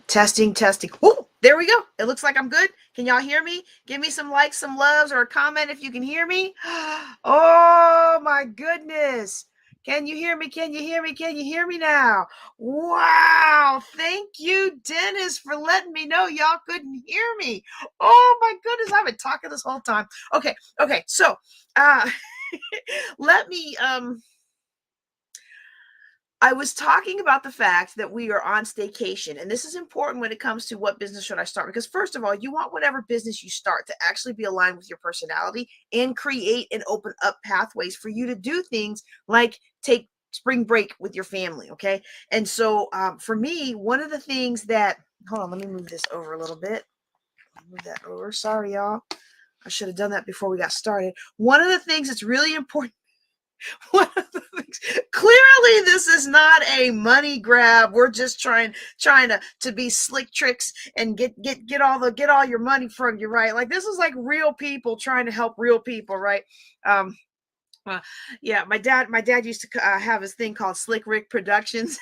Testing, testing. Oh, there we go. It looks like I'm good. Can y'all hear me? Give me some likes, some loves, or a comment if you can hear me. Oh my goodness. Can you hear me? Can you hear me? Can you hear me now? Wow. Thank you, Dennis, for letting me know y'all couldn't hear me. Oh my goodness. I've been talking this whole time. Okay. Okay. So let me I was talking about the fact that we are on staycation, and this is important when it comes to what business should I start. Because first of all, you want whatever business you start to actually be aligned with your personality and create and open up pathways for you to do things like take spring break with your family. Okay, and so for me, one of the things that hold on, let me move this over a little bit. Move that over. Sorry, y'all. I should have done that before we got started. One of the things that's really important. One of the things, clearly this is not a money grab. We're just trying to be slick tricks and get all your money from you, right? Like this is like real people trying to help real people, right? Um, yeah, my dad used to have his thing called Slick Rick Productions.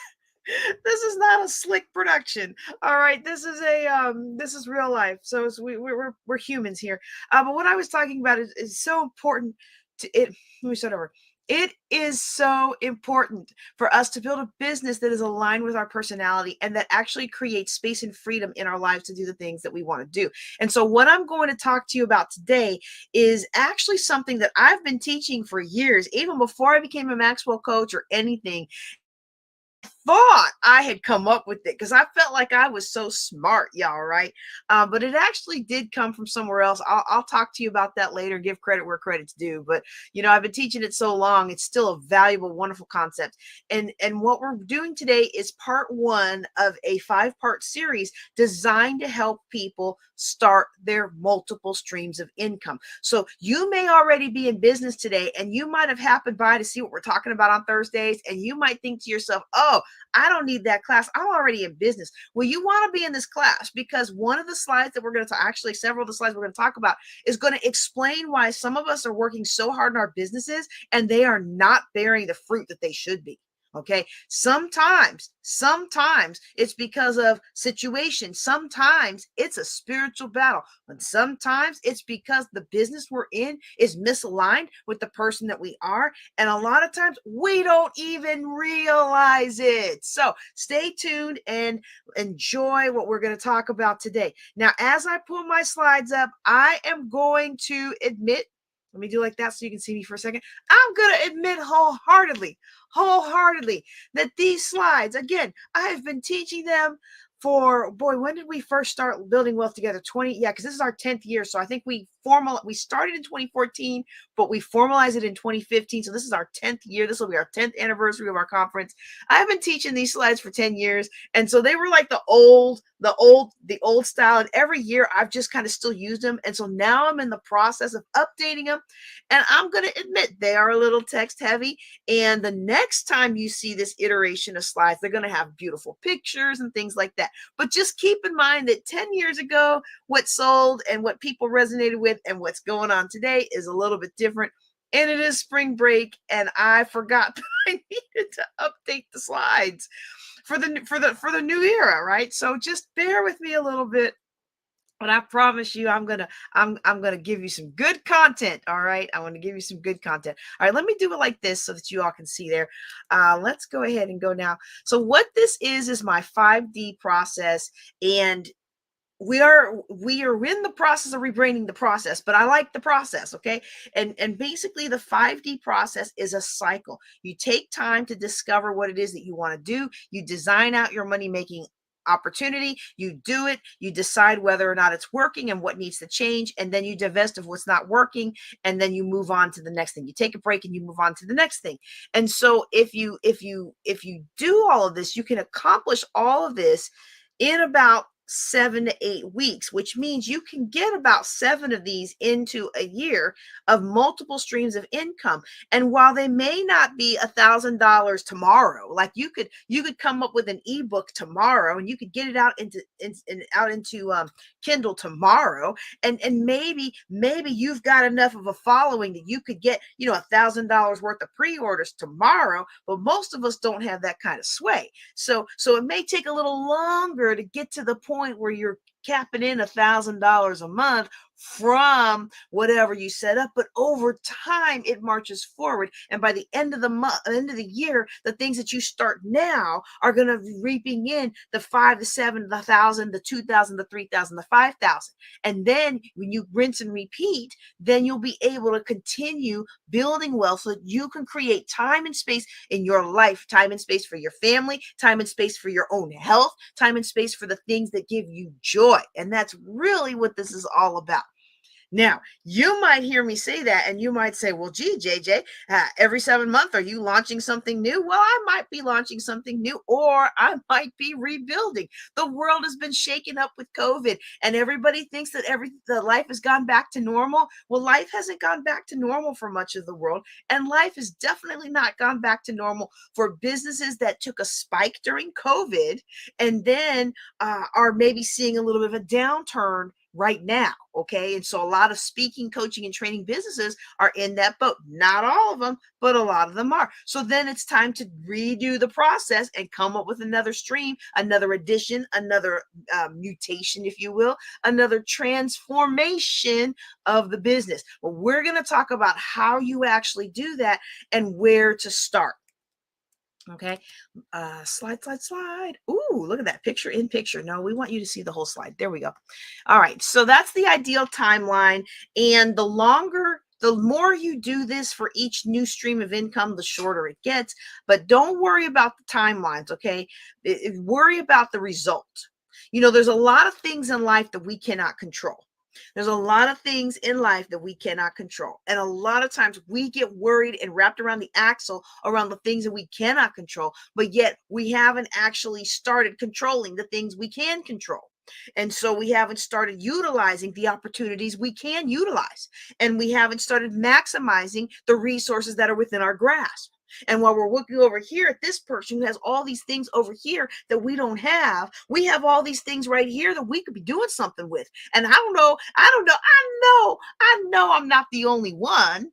This is not a slick production. All right, this is real life. So we're humans here. But what I was talking about is so important to it. Let me start over. It is so important for us to build a business that is aligned with our personality and that actually creates space and freedom in our lives to do the things that we want to do. And so, what I'm going to talk to you about today is actually something that I've been teaching for years, even before I became a Maxwell coach or anything. Thought I had come up with it because I felt like I was so smart, y'all, right? But it actually did come from somewhere else. I'll talk to you about that later, give credit where credit's due. But I've been teaching it so long, it's still a valuable, wonderful concept. And what we're doing today is part one of a 5-part series designed to help people start their multiple streams of income. So you may already be in business today, and you might have happened by to see what we're talking about on Thursdays, and you might think to yourself, oh, I don't need that class. I'm already in business. Well, you want to be in this class because one of the slides that we're going to actually several of the slides we're going to talk about is going to explain why some of us are working so hard in our businesses and they are not bearing the fruit that they should be. Okay. Sometimes it's because of situation. Sometimes it's a spiritual battle. And sometimes it's because the business we're in is misaligned with the person that we are. And a lot of times we don't even realize it. So stay tuned and enjoy what we're going to talk about today. Now, as I pull my slides up, I am going to admit, let me do like that so you can see me for a second. I'm going to admit wholeheartedly that these slides, again, I have been teaching them for, boy, when did we first start building wealth together? Because this is our 10th year. So I think we started in 2014, but we formalized it in 2015. So this is our 10th year. This will be our 10th anniversary of our conference. I've been teaching these slides for 10 years. And so they were like the old style. And every year I've just kind of still used them. And so now I'm in the process of updating them. And I'm going to admit they are a little text heavy. And the next time you see this iteration of slides, they're going to have beautiful pictures and things like that. But just keep in mind that 10 years ago, what sold and what people resonated with and what's going on today is a little bit different. And it is spring break, and I forgot that I needed to update the slides for the new era, right? So just bear with me a little bit. But I promise you, I'm gonna give you some good content. All right, I want to give you some good content. All right, let me do it like this so that you all can see there. Let's go ahead and go now. So what this is my 5D process, and we are in the process of rebranding the process, but I like the process. Okay, and basically the 5D process is a cycle. You take time to discover what it is that you want to do. You design out your money making opportunity, you do it, you decide whether or not it's working and what needs to change, and then you divest of what's not working, and then you move on to the next thing. You take a break and you move on to the next thing. And so if you do all of this, you can accomplish all of this in about 7 to 8 weeks, which means you can get about 7 of these into a year of multiple streams of income. And while they may not be $1,000 tomorrow, like you could come up with an ebook tomorrow and you could get it out into Kindle tomorrow, and maybe you've got enough of a following that you could get $1,000 worth of pre-orders tomorrow. But most of us don't have that kind of sway. So it may take a little longer to get to the point where you're capping in $1,000 a month from whatever you set up, but over time it marches forward, and by the end of the month, end of the year, the things that you start now are going to be reaping in the 5 to 7, the 1,000, the 2,000, the 3,000, the 5,000. And then when you rinse and repeat, then you'll be able to continue building wealth so that you can create time and space in your life, time and space for your family, time and space for your own health, time and space for the things that give you joy. And that's really what this is all about. Now, you might hear me say that and you might say, well, gee, JJ, every 7 months, are you launching something new? Well, I might be launching something new, or I might be rebuilding. The world has been shaken up with COVID, and everybody thinks that the life has gone back to normal. Well, life hasn't gone back to normal for much of the world, and life has definitely not gone back to normal for businesses that took a spike during COVID and then are maybe seeing a little bit of a downturn right now. Okay. And so a lot of speaking, coaching, and training businesses are in that boat. Not all of them, but a lot of them are. So then it's time to redo the process and come up with another stream, another addition, another mutation, if you will, another transformation of the business. But we're going to talk about how you actually do that and where to start. Okay. Slide. Ooh, look at that picture in picture. No, we want you to see the whole slide. There we go. All right. So that's the ideal timeline. And the more you do this for each new stream of income, the shorter it gets. But don't worry about the timelines. Okay. Worry about the result. There's a lot of things in life that we cannot control. There's a lot of things in life that we cannot control. And a lot of times we get worried and wrapped around the axle around the things that we cannot control, but yet we haven't actually started controlling the things we can control. And so we haven't started utilizing the opportunities we can utilize. And we haven't started maximizing the resources that are within our grasp. And while we're looking over here at this person who has all these things over here that we don't have, we have all these things right here that we could be doing something with. And I know I'm not the only one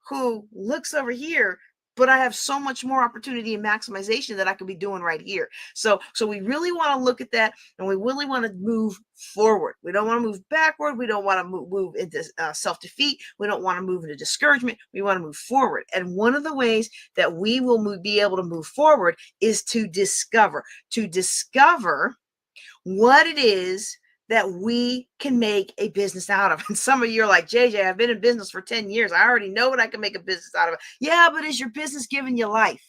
who looks over here, but I have so much more opportunity and maximization that I could be doing right here. So we really want to look at that, and we really want to move forward. We don't want to move backward. We don't want to move into self-defeat. We don't want to move into discouragement. We want to move forward. And one of the ways that we will be able to move forward is to discover what it is that we can make a business out of. And some of you are like, JJ, I've been in business for 10 years. I already know what I can make a business out of. Yeah, but is your business giving you life?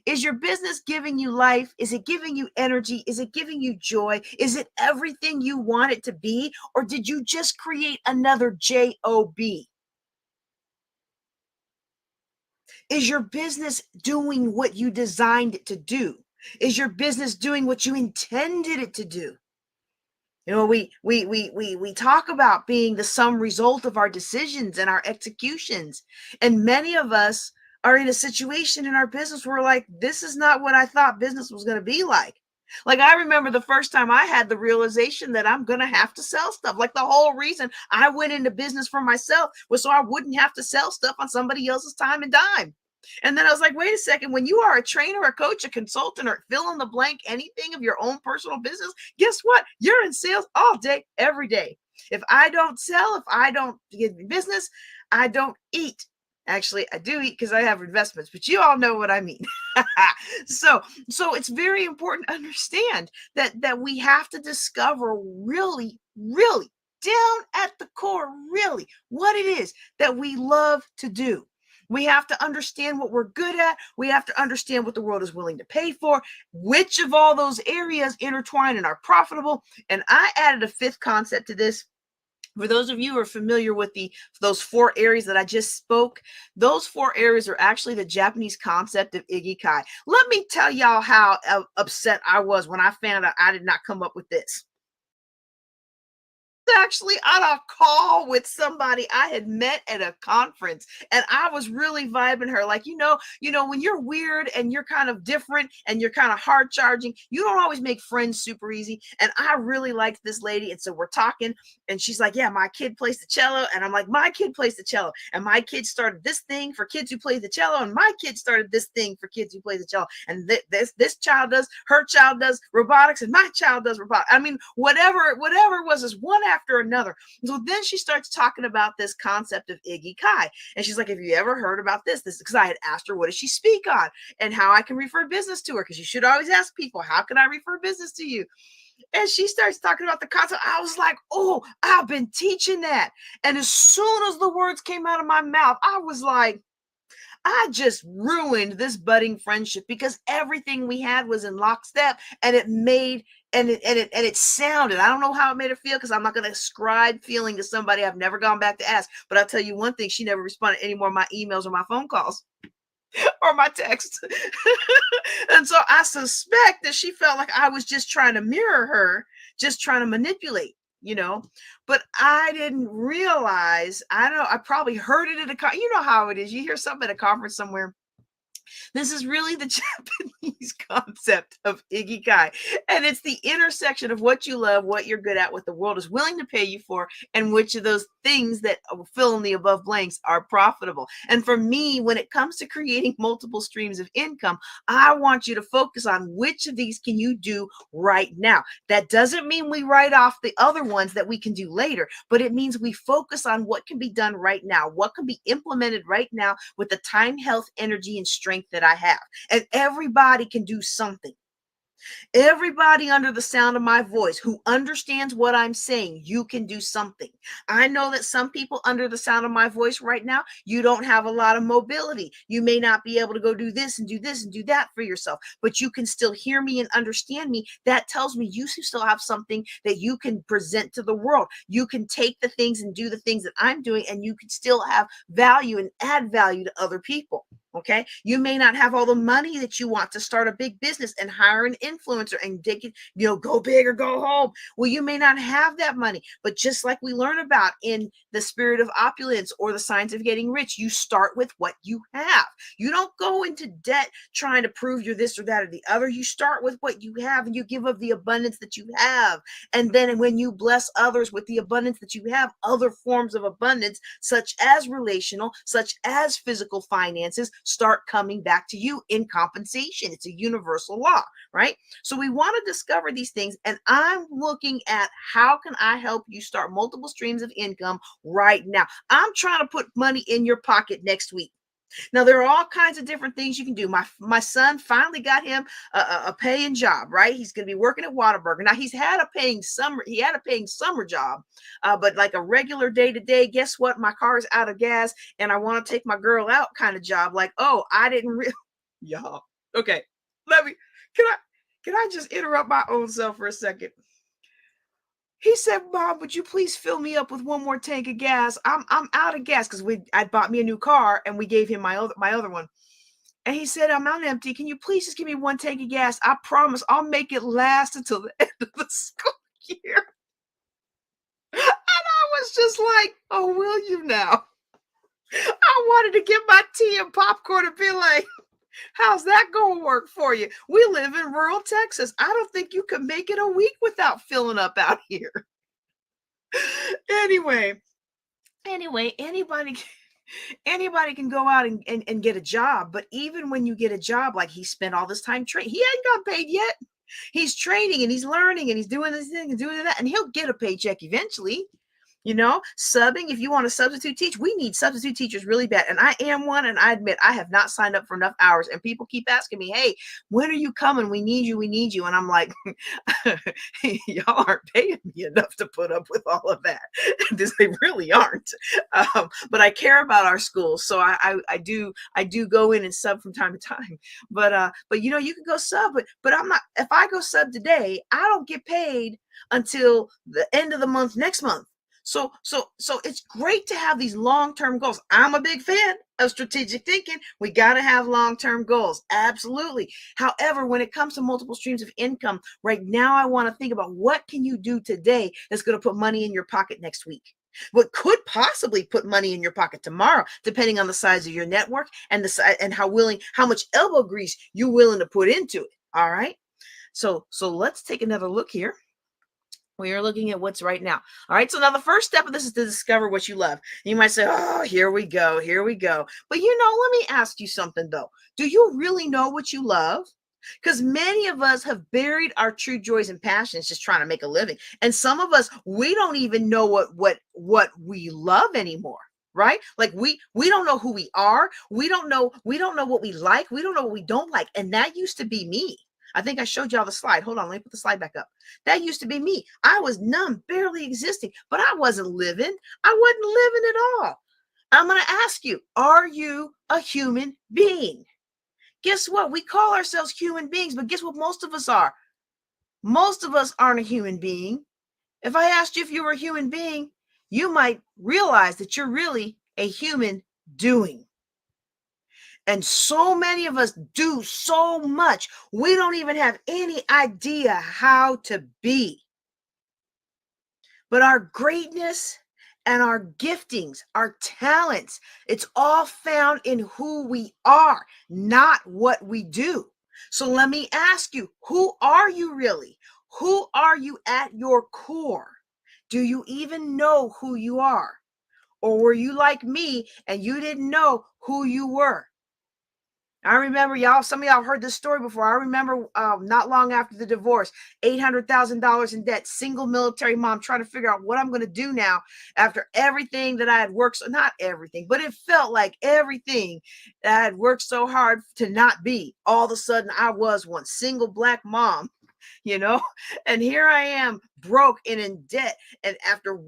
Is your business giving you life? Is it giving you energy? Is it giving you joy? Is it everything you want it to be? Or did you just create another job? Is your business doing what you designed it to do? Is your business doing what you intended it to do? We talk about being the sum result of our decisions and our executions. And many of us are in a situation in our business where we're like, this is not what I thought business was going to be like. Like, I remember the first time I had the realization that I'm going to have to sell stuff. Like, the whole reason I went into business for myself was so I wouldn't have to sell stuff on somebody else's time and dime. And then I was like, wait a second, when you are a trainer, a coach, a consultant, or fill in the blank, anything of your own personal business, guess what? You're in sales all day, every day. If I don't sell, if I don't get business, I don't eat. Actually, I do eat because I have investments, but you all know what I mean. So it's very important to understand that we have to discover really, really down at the core, really what it is that we love to do. We have to understand what we're good at. We have to understand what the world is willing to pay for, which of all those areas intertwine and are profitable. And I added a fifth concept to this. For those of you who are familiar with those 4 areas that I just spoke, those 4 areas are actually the Japanese concept of ikigai. Let me tell y'all how upset I was when I found out I did not come up with this. actually on a call with somebody I had met at a conference, and I was really vibing her. Like, when you're weird and you're kind of different and you're kind of hard charging, you don't always make friends super easy. And I really liked this lady. And so we're talking, and she's like, yeah, my kid plays the cello. And I'm like, my kid plays the cello. And my kid started this thing for kids who play the cello. And my kid started this thing for kids who play the cello. And this child does, her child does robotics, and my child does robotics. I mean, whatever it was, is one after another. So then she starts talking about this concept of Ikigai. And she's like, have you ever heard about this? This, because I had asked her, what does she speak on and how I can refer business to her? Because you should always ask people, how can I refer business to you? And she starts talking about the concept. I was like, oh, I've been teaching that. And as soon as the words came out of my mouth, I was like, I just ruined this budding friendship, because everything we had was in lockstep, and it made and it sounded. I don't know how it made her feel, because I'm not going to ascribe feeling to somebody I've never gone back to ask. But I'll tell you one thing: she never responded any more of my emails or my phone calls or my texts. And so I suspect that she felt like I was just trying to mirror her, just trying to manipulate. But I didn't realize. I don't know, I probably heard it at you know how it is. You hear something at a conference somewhere. This is really the Japanese concept of Ikigai. And it's the intersection of what you love, what you're good at, what the world is willing to pay you for, and which of those things that fill in the above blanks are profitable. And for me, when it comes to creating multiple streams of income, I want you to focus on which of these can you do right now. That doesn't mean we write off the other ones that we can do later, but it means we focus on what can be done right now, what can be implemented right now with the time, health, energy, and strength that I have. And everybody can do something. Everybody under the sound of my voice who understands what I'm saying, you can do something. I know that some people under the sound of my voice right now, you don't have a lot of mobility. You may not be able to go do this and do this and do that for yourself, but you can still hear me and understand me. That tells me you still have something that you can present to the world. You can take the things and do the things that I'm doing, and you can still have value and add value to other people. Okay. You may not have all the money that you want to start a big business and hire an influencer and take it, go big or go home. Well, you may not have that money, but just like we learn about in the spirit of opulence or the science of getting rich, you start with what you have. You don't go into debt trying to prove you're this or that or the other. You start with what you have, and you give of the abundance that you have. And then when you bless others with the abundance that you have, other forms of abundance, such as relational, such as physical finances, start coming back to you in compensation. It's a universal law, right? So we want to discover these things, and I'm looking at how can I help you start multiple streams of income right now. I'm trying to put money in your pocket next week. Now, there are all kinds of different things you can do. My son finally got him a paying job, right? He's going to be working at Whataburger. Now, he had a paying summer job, but like a regular day-to-day, guess what? My car is out of gas, and I want to take my girl out kind of job. Like, oh, I didn't really, y'all. Okay, can I just interrupt my own self for a second? He said, Mom, would you please fill me up with one more tank of gas? I'm out of gas, because I bought me a new car, and we gave him my other one. And he said, I'm out empty. Can you please just give me one tank of gas? I promise I'll make it last until the end of the school year. And I was just like, oh, will you now? I wanted to get my tea and popcorn and be like, how's that going to work for you? We live in rural Texas. I don't think you could make it a week without filling up out here. Anyway, anybody can go out and get a job. But even when you get a job, like he spent all this time training, he ain't got paid yet. He's training and he's learning and he's doing this thing and doing that, and he'll get a paycheck eventually. Subbing, if you want to substitute teach, we need substitute teachers really bad. And I am one, and I admit I have not signed up for enough hours. And people keep asking me, hey, when are you coming? We need you. We need you. And I'm like, y'all aren't paying me enough to put up with all of that. They really aren't. But I care about our schools. So I do go in and sub from time to time. But you can go sub, but I'm not, if I go sub today, I don't get paid until the end of the month next month. So it's great to have these long-term goals. I'm a big fan of strategic thinking. We got to have long-term goals. Absolutely. However, when it comes to multiple streams of income, right now I want to think about what can you do today that's going to put money in your pocket next week? What could possibly put money in your pocket tomorrow, depending on the size of your network and the size and how much elbow grease you're willing to put into it. All right. So let's take another look here. We are looking at what's right now. All right. So now the first step of this is to discover what you love. You might say, oh, here we go. Here we go. But let me ask you something though. Do you really know what you love? Because many of us have buried our true joys and passions just trying to make a living. And some of us, we don't even know what we love anymore. Right? Like we don't know who we are. We don't know what we like. We don't know what we don't like. And that used to be me. I think I showed y'all the slide. Hold on, let me put the slide back up. That used to be me. I was numb, barely existing, but I wasn't living. I wasn't living at all. I'm going to ask you, are you a human being? Guess what? We call ourselves human beings, but guess what most of us are? Most of us aren't a human being. If I asked you if you were a human being, you might realize that you're really a human doing. And so many of us do so much, we don't even have any idea how to be. But our greatness and our giftings, our talents, it's all found in who we are, not what we do. So let me ask you, who are you really? Who are you at your core? Do you even know who you are? Or were you like me and you didn't know who you were? I remember some of y'all have heard this story before. I remember not long after the divorce, $800,000 in debt, single military mom trying to figure out what I'm going to do now after everything that I had worked. So not everything, but it felt like everything that I had worked so hard to not be. All of a sudden I was one single Black mom, and here I am broke and in debt. And after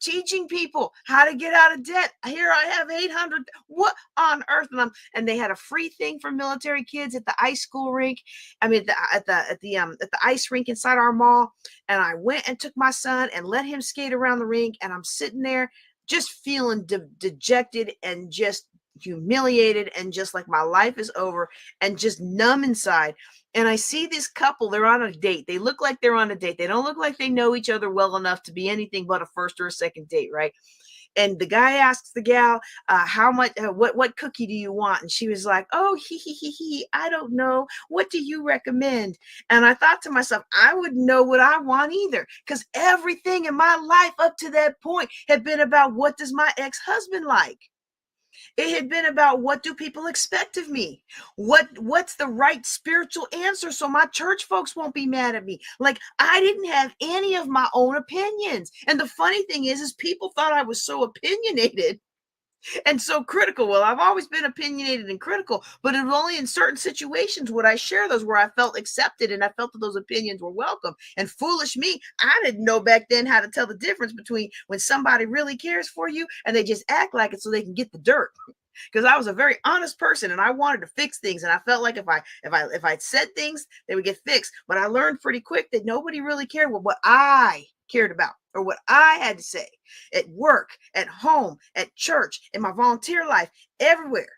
teaching people how to get out of debt, here I have 800. What on earth? And they had a free thing for military kids at the ice school rink. I mean, at the ice rink inside our mall. And I went and took my son and let him skate around the rink. And I'm sitting there just feeling dejected and just humiliated and just like my life is over and just numb inside. And I see this couple, they're on a date. They look like they're on a date. They don't look like they know each other well enough to be anything but a first or a second date, right? And the guy asks the gal, how much, what cookie do you want? And she was like, oh, I don't know. What do you recommend? And I thought to myself, I wouldn't know what I want either, because everything in my life up to that point had been about what does my ex-husband like? It had been about what do people expect of me? What's the right spiritual answer so my church folks won't be mad at me? Like I didn't have any of my own opinions. And the funny thing is people thought I was so opinionated and so critical. Well, I've always been opinionated and critical, but it was only in certain situations would I share those where I felt accepted and I felt that those opinions were welcome. And foolish me, I didn't know back then how to tell the difference between when somebody really cares for you and they just act like it so they can get the dirt. Because I was a very honest person and I wanted to fix things, and I felt like if I said things, they would get fixed. But I learned pretty quick that nobody really cared what I cared about or what I had to say at work, at home, at church, in my volunteer life, everywhere.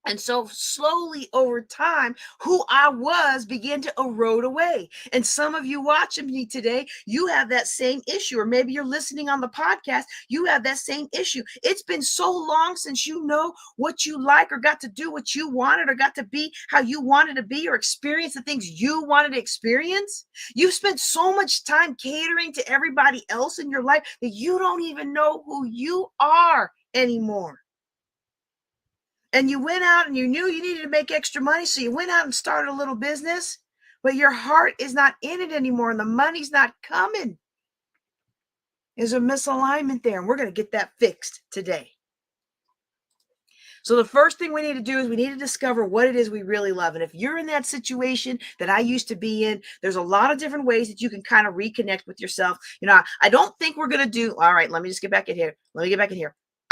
And so slowly over time, who I was began to erode away. And some of you watching me today, you have that same issue, or maybe you're listening on the podcast, you have that same issue. It's been so long since you know what you like or got to do what you wanted or got to be how you wanted to be or experience the things you wanted to experience. You've spent so much time catering to everybody else in your life that you don't even know who you are anymore. And you went out and you knew you needed to make extra money, so you went out and started a little business, but your heart is not in it anymore and the money's not coming. There's a misalignment there, and we're going to get that fixed today. So the first thing we need to do is we need to discover what it is we really love. And if you're in that situation that I used to be in, there's a lot of different ways that you can kind of reconnect with yourself. I don't think we're going to do, all right, let me just get back in here.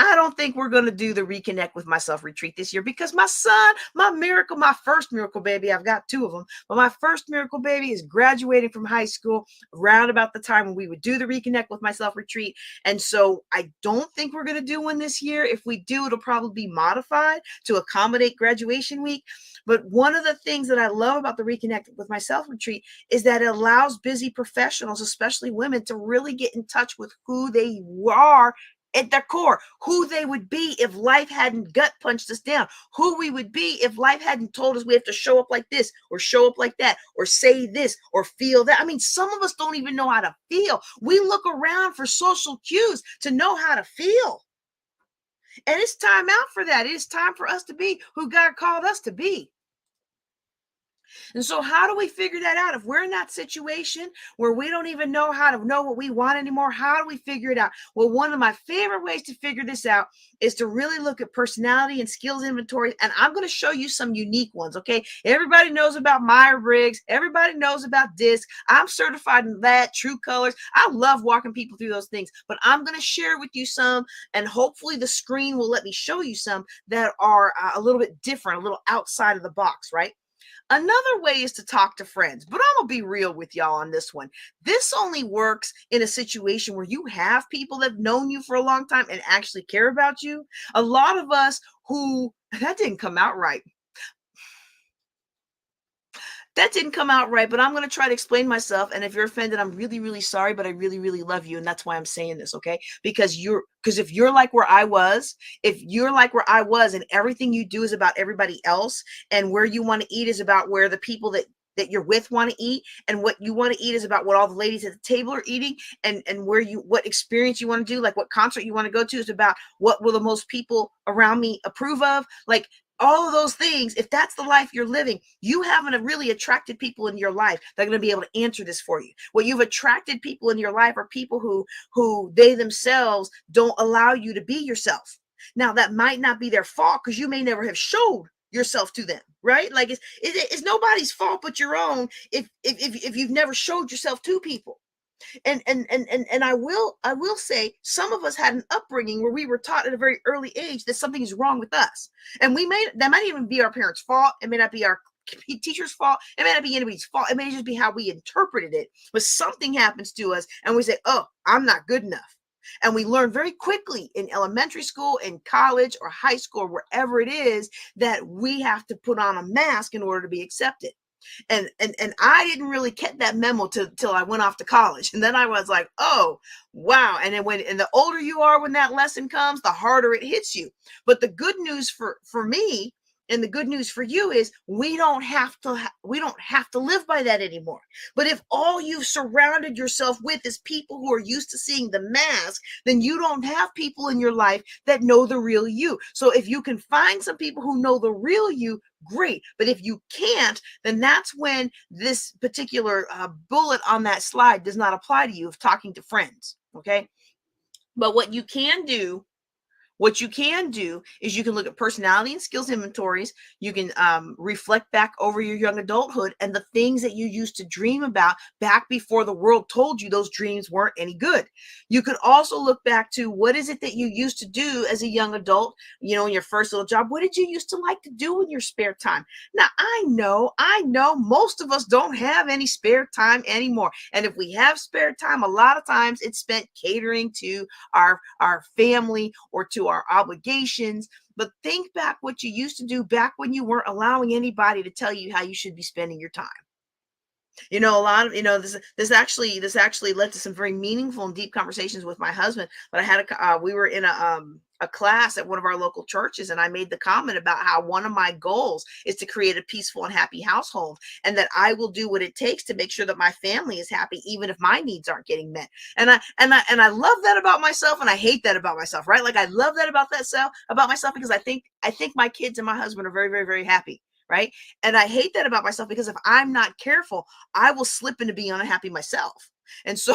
I don't think we're going to do the Reconnect with Myself retreat this year because my son, my miracle, my first miracle baby, I've got two of them, but my first miracle baby is graduating from high school around about the time when we would do the Reconnect with Myself retreat. And so I don't think we're going to do one this year. If we do, it'll probably be modified to accommodate graduation week. But one of the things that I love about the Reconnect with Myself retreat is that it allows busy professionals, especially women, to really get in touch with who they are at their core, who they would be if life hadn't gut punched us down, who we would be if life hadn't told us we have to show up like this or show up like that or say this or feel that. I mean, some of us don't even know how to feel. We look around for social cues to know how to feel. And it's time out for that. It is time for us to be who God called us to be. And so, how do we figure that out? If we're in that situation where we don't even know how to know what we want anymore, how do we figure it out? Well, one of my favorite ways to figure this out is to really look at personality and skills inventory. And I'm going to show you some unique ones. Okay. Everybody knows about Myers-Briggs. Everybody knows about DISC. I'm certified in that, True Colors. I love walking people through those things, but I'm going to share with you some, and hopefully the screen will let me show you some that are a little bit different, a little outside of the box, right? Another way is to talk to friends, but I'm gonna be real with y'all on this one. This only works in a situation where you have people that have known you for a long time and actually care about you. A lot of us who, that didn't come out right. That didn't come out right, but I'm going to try to explain myself. And if you're offended, I'm really, really sorry, but I really, really love you. And that's why I'm saying this, okay? Because if you're like where I was, if you're like where I was and everything you do is about everybody else and where you want to eat is about where the people that you're with want to eat, and what you want to eat is about what all the ladies at the table are eating, and where you, what experience you want to do, like what concert you want to go to is about what will the most people around me approve of, like all of those things. If that's the life you're living, you haven't really attracted people in your life that are going to be able to answer this for you. What you've attracted people in your life are people who they themselves don't allow you to be yourself. Now that might not be their fault because you may never have showed yourself to them, right? Like it's nobody's fault but your own if you've never showed yourself to people. And I will say some of us had an upbringing where we were taught at a very early age that something is wrong with us, and that might even be our parents' fault. It may not be our teacher's fault. It may not be anybody's fault. It may just be how we interpreted it. But something happens to us, and we say, "Oh, I'm not good enough." And we learn very quickly in elementary school, in college, or high school, or wherever it is, that we have to put on a mask in order to be accepted. And I didn't really get that memo till I went off to college. And then I was like, oh, wow. And then the older you are, when that lesson comes, the harder it hits you. But the good news for me, and the good news for you, is we don't have to live by that anymore. But if all you've surrounded yourself with is people who are used to seeing the mask, then you don't have people in your life that know the real you. So if you can find some people who know the real you, great. But if you can't, then that's when this particular bullet on that slide does not apply to you of talking to friends. Okay. But what you can do is you can look at personality and skills inventories. You can reflect back over your young adulthood and the things that you used to dream about back before the world told you those dreams weren't any good. You could also look back to what is it that you used to do as a young adult, in your first little job. What did you used to like to do in your spare time? Now, I know most of us don't have any spare time anymore. And if we have spare time, a lot of times it's spent catering to our family or to our obligations. But think back what you used to do back when you weren't allowing anybody to tell you how you should be spending your time. A lot of this actually led to some very meaningful and deep conversations with my husband. But we were in a class at one of our local churches, and I made the comment about how one of my goals is to create a peaceful and happy household, and that I will do what it takes to make sure that my family is happy, even if my needs aren't getting met. And I love that about myself, and I hate that about myself, right? Like I love that about myself because I think my kids and my husband are very, very, very happy. Right. And I hate that about myself because if I'm not careful, I will slip into being unhappy myself. And so,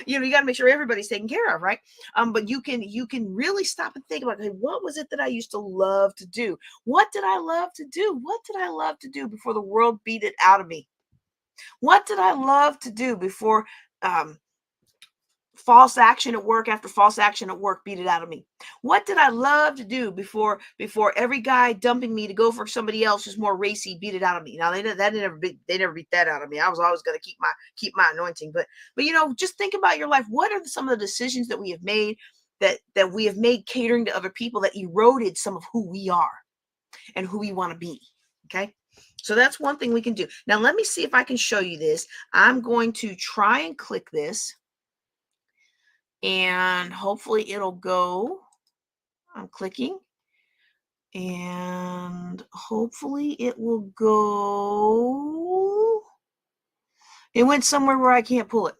you got to make sure everybody's taken care of, right? But you can really stop and think about, hey, what was it that I used to love to do? What did I love to do? What did I love to do before the world beat it out of me? What did I love to do before false action at work after false action at work beat it out of me. What did I love to do before every guy dumping me to go for somebody else who's more racy beat it out of me? Now they never beat that out of me. I was always going to keep my anointing. But just think about your life. What are some of the decisions that we have made that we have made catering to other people that eroded some of who we are and who we want to be? Okay. So that's one thing we can do. Now let me see if I can show you this. I'm going to try and click this, and hopefully it'll go. I'm clicking, and hopefully it will go. It went somewhere where I can't pull it.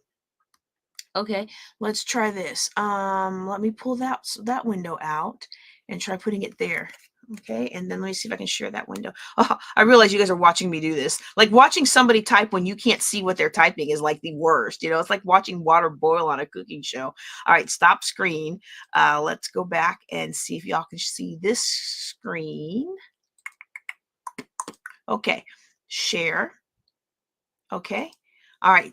Okay, let's try this. Let me pull that window out and try putting it there. Okay, and then let me see if I can share that window. Oh, I realize you guys are watching me do this. Like watching somebody type when you can't see what they're typing is like the worst. It's like watching water boil on a cooking show. All right, stop screen. Let's go back and see if y'all can see this screen. Okay, share. Okay. All right.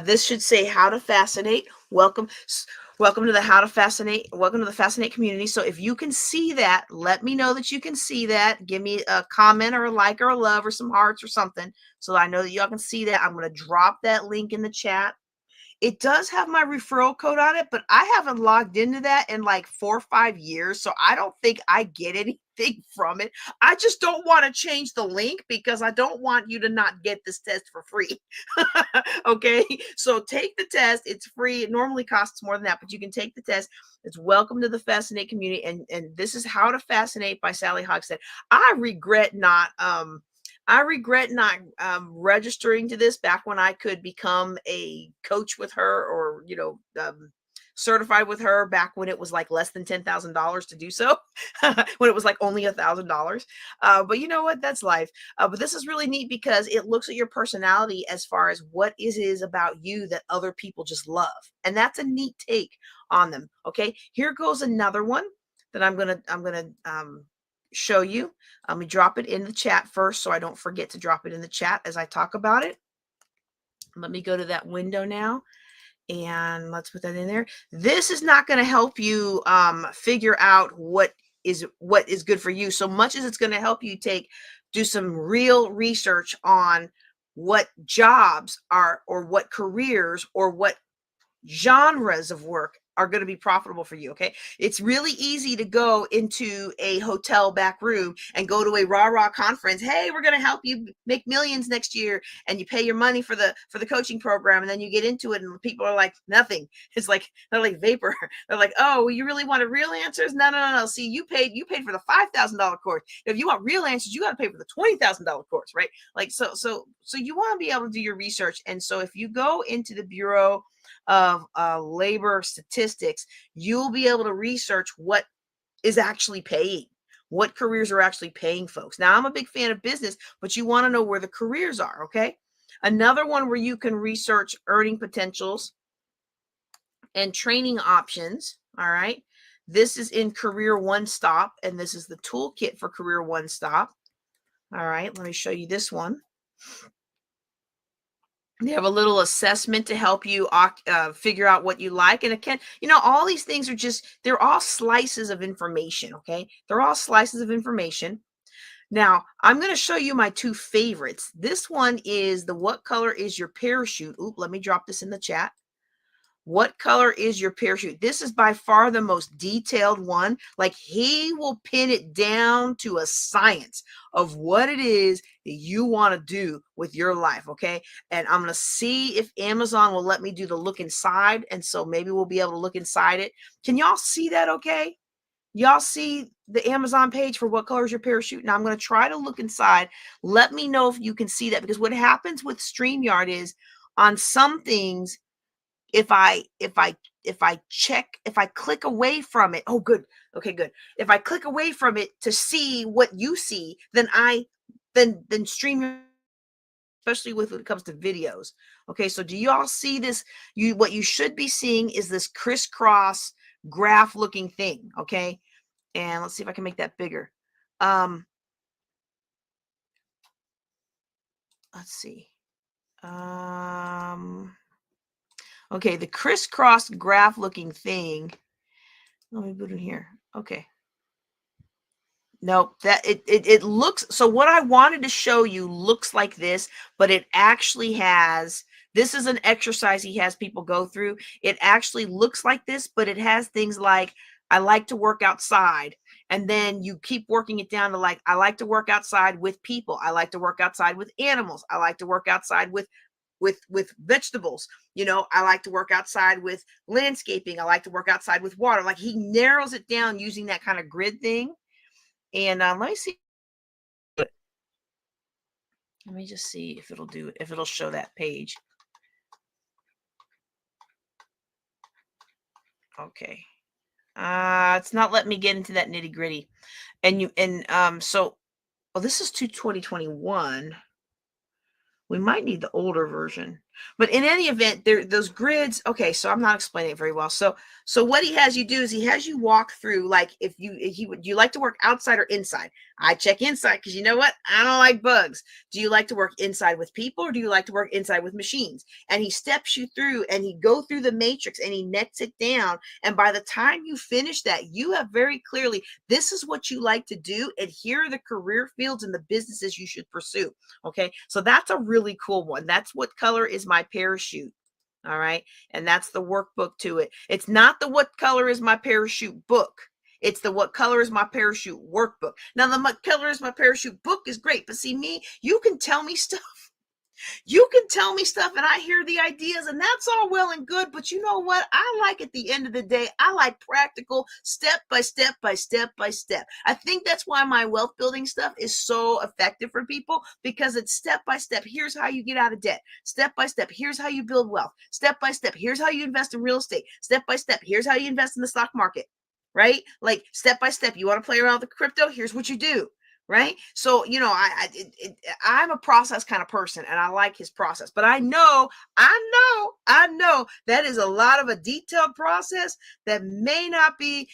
This should say how to fascinate. Welcome to the how to fascinate. Welcome to the fascinate community. So if you can see that, let me know that you can see that. Give me a comment or a like or a love or some hearts or something so I know that y'all can see that. I'm going to drop that link in the chat. It does have my referral code on it, but I haven't logged into that in like 4 or 5 years. So I don't think I get anything from it. I just don't want to change the link because I don't want you to not get this test for free. Okay. So take the test. It's free. It normally costs more than that, but you can take the test. It's welcome to the Fascinate community. And this is How to Fascinate by Sally Hogshead. I regret not registering to this back when I could become a coach with her, or certified with her, back when it was like less than $10,000 to do so, when it was like only $1,000. But you know what? That's life. But this is really neat because it looks at your personality as far as what is about you that other people just love, and that's a neat take on them. Okay, here goes another one that I'm gonna show you. Let me drop it in the chat first so I don't forget to drop it in the chat as I talk about it. Let me go to that window now, and let's put that in there. This is not going to help you figure out what is good for you so much as it's going to help you do some real research on what jobs are, or what careers, or what genres of work are going to be profitable for you. Okay. It's really easy to go into a hotel back room and go to a rah conference. Hey, we're going to help you make millions next year. And you pay your money for the coaching program. And then you get into it and people are like, nothing. It's like, they're like vapor. They're like, oh, well, you really wanted real answers? No. See, you paid for the $5,000 course. If you want real answers, you got to pay for the $20,000 course, right? Like, so you want to be able to do your research. And so if you go into the Bureau of labor statistics, you'll be able to research what is actually paying, what careers are actually paying folks. Now, I'm a big fan of business, but you want to know where the careers are. Okay. Another one where you can research earning potentials and training options. All right. This is in Career One Stop, and this is the toolkit for Career One Stop. All right. Let me show you this one. They have a little assessment to help you figure out what you like. And again, all these things are they're all slices of information. Okay. They're all slices of information. Now, I'm going to show you my two favorites. This one is the What Color Is Your Parachute? Oop, let me drop this in the chat. What color is your parachute? This is by far the most detailed one. Like, he will pin it down to a science of what it is that you want to do with your life. Okay. And I'm going to see if Amazon will let me do the look inside. And so maybe we'll be able to look inside it. Can y'all see that? Okay. Y'all see the Amazon page for What Color Is Your Parachute? Now I'm going to try to look inside. Let me know if you can see that, because what happens with StreamYard is, on some things, if I click away from it, oh, good. Okay, good. If I click away from it to see what you see, then stream, especially when it comes to videos. Okay, so do y'all see this? What you should be seeing is this crisscross graph looking thing. Okay, and let's see if I can make that bigger. Let's see. Okay, the crisscross graph looking thing. Let me put it here. Okay. Nope, that it looks, so what I wanted to show you looks like this, but it actually has, this is an exercise he has people go through. It actually looks like this, but it has things like, I like to work outside. And then you keep working it down to like, I like to work outside with people. I like to work outside with animals. I like to work outside with vegetables. You know, I like to work outside with landscaping. I like to work outside with water. Like he narrows it down using that kind of grid thing. And let me see. Let me just see if it'll do, if it'll show that page. Okay. It's not letting me get into that nitty gritty. And so, well, this is to 2021. We might need the older version, but in any event, there, those grids. Okay, so I'm not explaining it very well. So what he has you do is he has you walk through, like, if he would, you like to work outside or inside? I check inside because you know what, I don't like bugs. Do you like to work inside with people, or do you like to work inside with machines? And he steps you through, and he go through the matrix, and he nets it down. And by the time you finish that, you have very clearly, this is what you like to do, and here are the career fields and the businesses you should pursue. Okay, so that's a really cool one. That's What Color Is My Parachute? All right, and that's the workbook to it. It's not the What Color Is My Parachute book. It's the What Color Is My Parachute workbook. Now, the What Color Is My Parachute book is great, but see me, you can tell me stuff. You can tell me stuff and I hear the ideas, and that's all well and good. But you know what? I like, at the end of the day, I like practical, step by step by step by step. I think that's why my wealth building stuff is so effective for people, because it's step by step. Here's how you get out of debt. Step by step. Here's how you build wealth. Step by step. Here's how you invest in real estate. Step by step. Here's how you invest in the stock market. Right? Like, step by step. You want to play around with crypto? Here's what you do. Right? So, you know, I'm a process kind of person, and I like his process. But I know that is a lot of a detailed process that may not be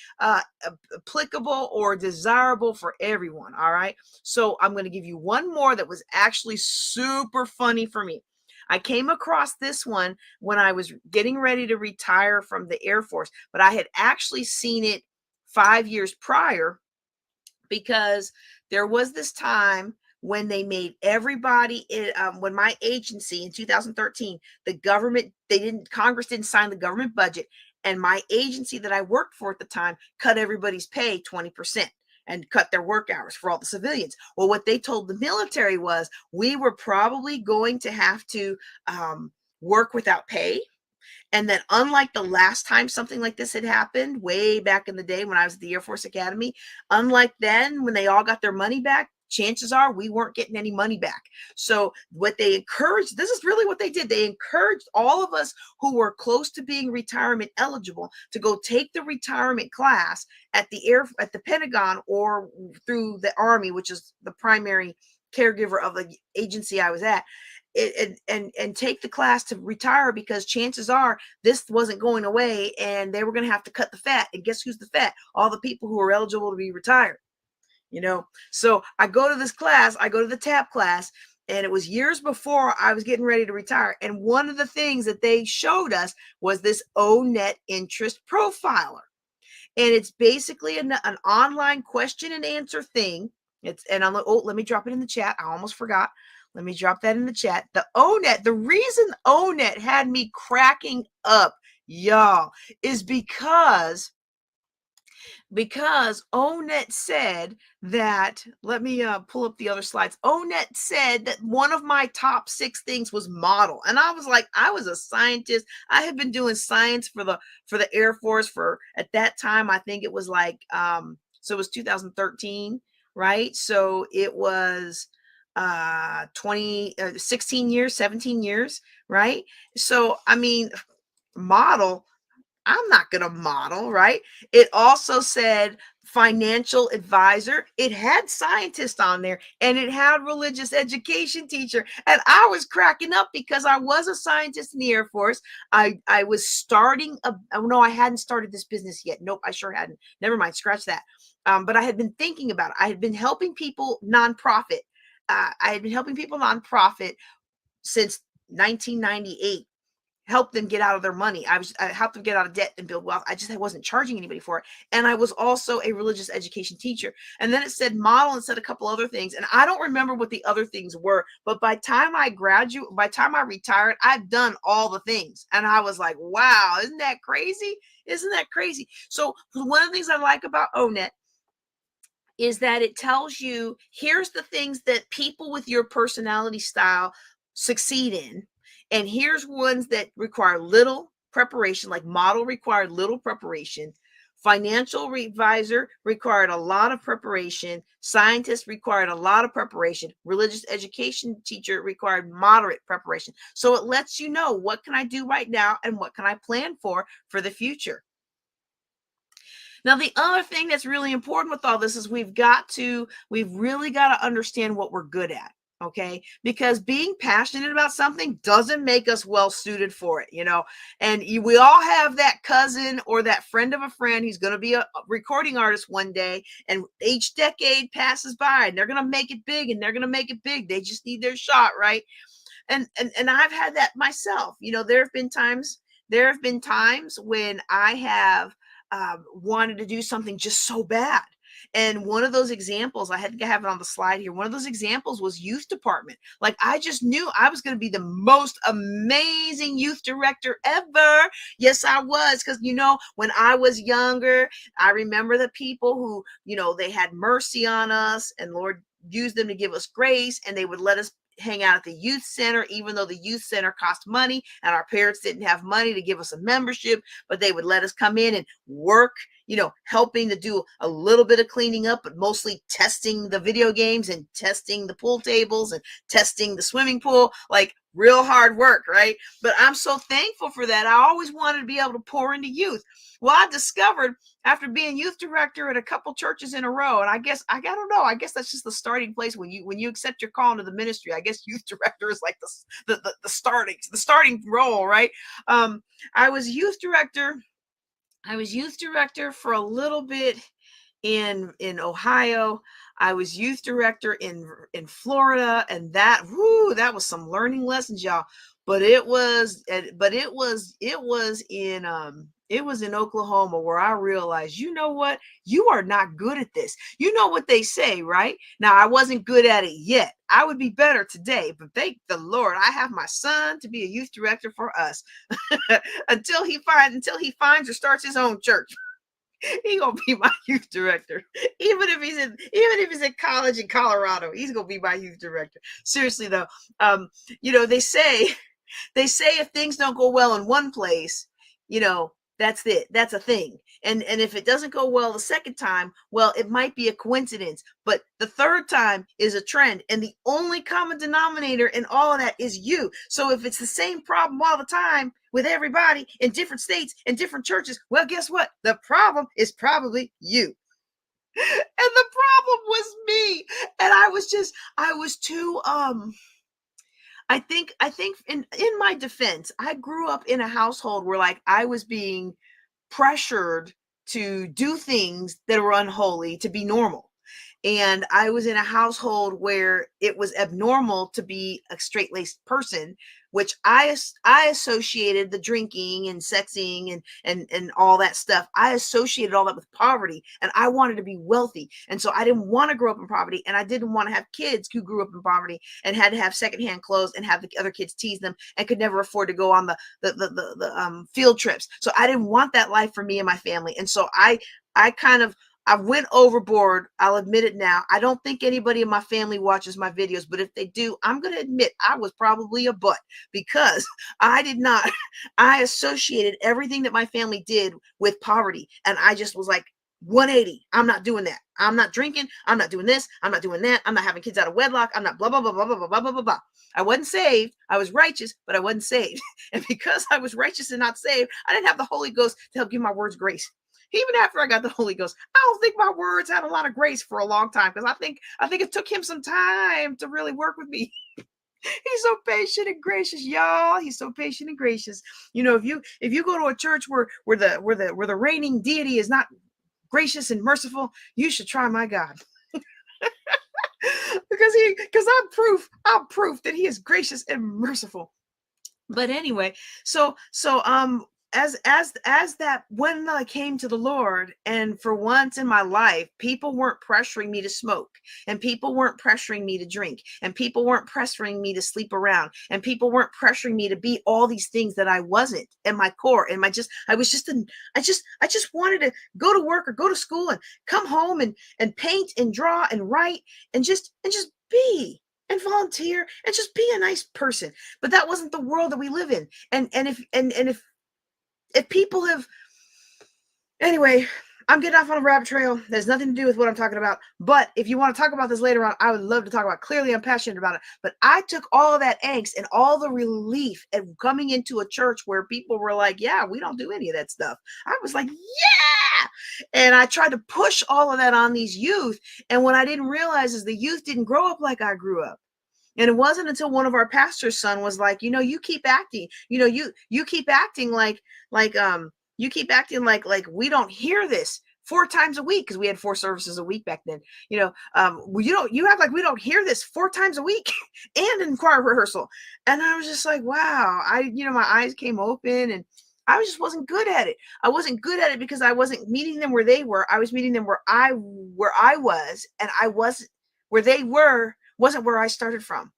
applicable or desirable for everyone. All right. So I'm going to give you one more that was actually super funny for me. I came across this one when I was getting ready to retire from the Air Force, but I had actually seen it 5 years prior, because there was this time when they made everybody when my agency in 2013, the government, Congress didn't sign the government budget, and my agency that I worked for at the time cut everybody's pay 20% and cut their work hours for all the civilians. Well, what they told the military was, we were probably going to have to work without pay. And then, unlike the last time something like this had happened, way back in the day when I was at the Air Force Academy, unlike then when they all got their money back, chances are we weren't getting any money back. So what they encouraged, this is really what they did. They encouraged all of us who were close to being retirement eligible to go take the retirement class at the Pentagon, or through the Army, which is the primary caregiver of the agency I was at. And take the class to retire, because chances are this wasn't going away, and they were going to have to cut the fat. And guess who's the fat? All the people who are eligible to be retired. You know, so I go to this class, I go to the TAP class, and it was years before I was getting ready to retire. And one of the things that they showed us was this ONET interest profiler. And it's basically an online question and answer thing. And I'm like, oh, let me drop it in the chat. I almost forgot. Let me drop that in the chat. The ONET, the reason ONET had me cracking up, y'all, is because ONET said that, let me pull up the other slides. ONET said that one of my top 6 things was model. And I was like, I was a scientist. I had been doing science for the Air Force for, at that time, I think it was like, so it was 2013, right? So it was 16 years, 17 years, right? So, I mean, model, I'm not going to model, right? It also said financial advisor. It had scientist on there, and it had religious education teacher. And I was cracking up because I was a scientist in the Air Force. I was starting no, I hadn't started this business yet. Nope, I sure hadn't. Never mind, scratch that. But I had been thinking about it. I had been helping people nonprofit. I had been helping people nonprofit since 1998. help them get out of their money. I helped them get out of debt and build wealth. I wasn't charging anybody for it. And I was also a religious education teacher. And then it said model and said a couple other things. And I don't remember what the other things were, but by the time I retired, I'd done all the things. And I was like, wow, isn't that crazy? Isn't that crazy? So one of the things I like about ONET is that it tells you, here's the things that people with your personality style succeed in. And here's ones that require little preparation, like model required little preparation. Financial advisor required a lot of preparation. Scientist required a lot of preparation. Religious education teacher required moderate preparation. So it lets you know, what can I do right now and what can I plan for the future. Now, the other thing that's really important with all this is we've really got to understand what we're good at. Okay. Because being passionate about something doesn't make us well suited for it, and we all have that cousin or that friend of a friend who's going to be a recording artist one day, and each decade passes by and they're going to make it big and they're going to make it big. They just need their shot. Right. And I've had that myself. There have been times when I have wanted to do something just so bad. And one of those examples, I had to have it on the slide here. One of those examples was youth department. Like, I just knew I was going to be the most amazing youth director ever. Yes, I was. Because, when I was younger, I remember the people who, they had mercy on us, and Lord used them to give us grace, and they would let us hang out at the youth center, even though the youth center cost money and our parents didn't have money to give us a membership, but they would let us come in and work, helping to do a little bit of cleaning up, but mostly testing the video games and testing the pool tables and testing the swimming pool, like real hard work, right? But I'm so thankful for that. I always wanted to be able to pour into youth. Well, I discovered after being youth director at a couple churches in a row, and I don't know, I guess that's just the starting place when you accept your call into the ministry. I guess youth director is like the starting role, right? I was youth director for a little bit in Ohio. I was youth director in Florida, and that was some learning lessons, y'all. But it was in Oklahoma where I realized, you know what? You are not good at this. You know what they say, right? Now, I wasn't good at it yet. I would be better today, but thank the Lord, I have my son to be a youth director for us until he finds or starts his own church. He gonna be my youth director, even if he's in college in Colorado. He's gonna be my youth director. Seriously though, they say if things don't go well in one place, that's it. That's a thing. And if it doesn't go well the second time, well, it might be a coincidence. But the third time is a trend. And the only common denominator in all of that is you. So if it's the same problem all the time with everybody in different states and different churches, well, guess what? The problem is probably you. And the problem was me. And I was too I think in my defense, I grew up in a household where, like, I was being pressured to do things that were unholy to be normal. And I was in a household where it was abnormal to be a straight-laced person, which I associated the drinking and sexing and all that stuff. I associated all that with poverty, and I wanted to be wealthy. And so I didn't want to grow up in poverty, and I didn't want to have kids who grew up in poverty and had to have secondhand clothes and have the other kids tease them and could never afford to go on the field trips. So I didn't want that life for me and my family. And so I went overboard. I'll admit it now. I don't think anybody in my family watches my videos, but if they do, I'm going to admit I was probably a butt, because I associated everything that my family did with poverty. And I just was like, 180. I'm not doing that. I'm not drinking. I'm not doing this. I'm not doing that. I'm not having kids out of wedlock. I'm not blah, blah, blah, blah, blah, blah, blah, blah, blah. I wasn't saved. I was righteous, but I wasn't saved. And because I was righteous and not saved, I didn't have the Holy Ghost to help give my words grace. Even after I got the Holy Ghost, I don't think my words had a lot of grace for a long time, because I think it took him some time to really work with me. He's so patient and gracious, y'all. He's so patient and gracious. If you go to a church where the reigning deity is not gracious and merciful, you should try my God. because I'm proof that he is gracious and merciful. But anyway, so as that, when I came to the Lord, and for once in my life, people weren't pressuring me to smoke, and people weren't pressuring me to drink, and people weren't pressuring me to sleep around, and people weren't pressuring me to be all these things that I wasn't in my core. And my just I was just an I just wanted to go to work or go to school and come home and paint and draw and write and just be and volunteer and just be a nice person. But that wasn't the world that we live in. And if people have, anyway, I'm getting off on a rabbit trail. There's nothing to do with what I'm talking about. But if you want to talk about this later on, I would love to talk about it. Clearly, I'm passionate about it. But I took all of that angst and all the relief at coming into a church where people were like, yeah, we don't do any of that stuff. I was like, yeah. And I tried to push all of that on these youth. And what I didn't realize is the youth didn't grow up like I grew up. And it wasn't until one of our pastor's son was like, you keep acting, you keep acting like you keep acting like we don't hear this 4 times a week, because we had 4 services a week back then. You act like we don't hear this 4 times a week and in choir rehearsal. And I was just like, wow, my eyes came open, and I just wasn't good at it. I wasn't good at it because I wasn't meeting them where they were. I was meeting them where I was, and I wasn't where they were wasn't where I started from.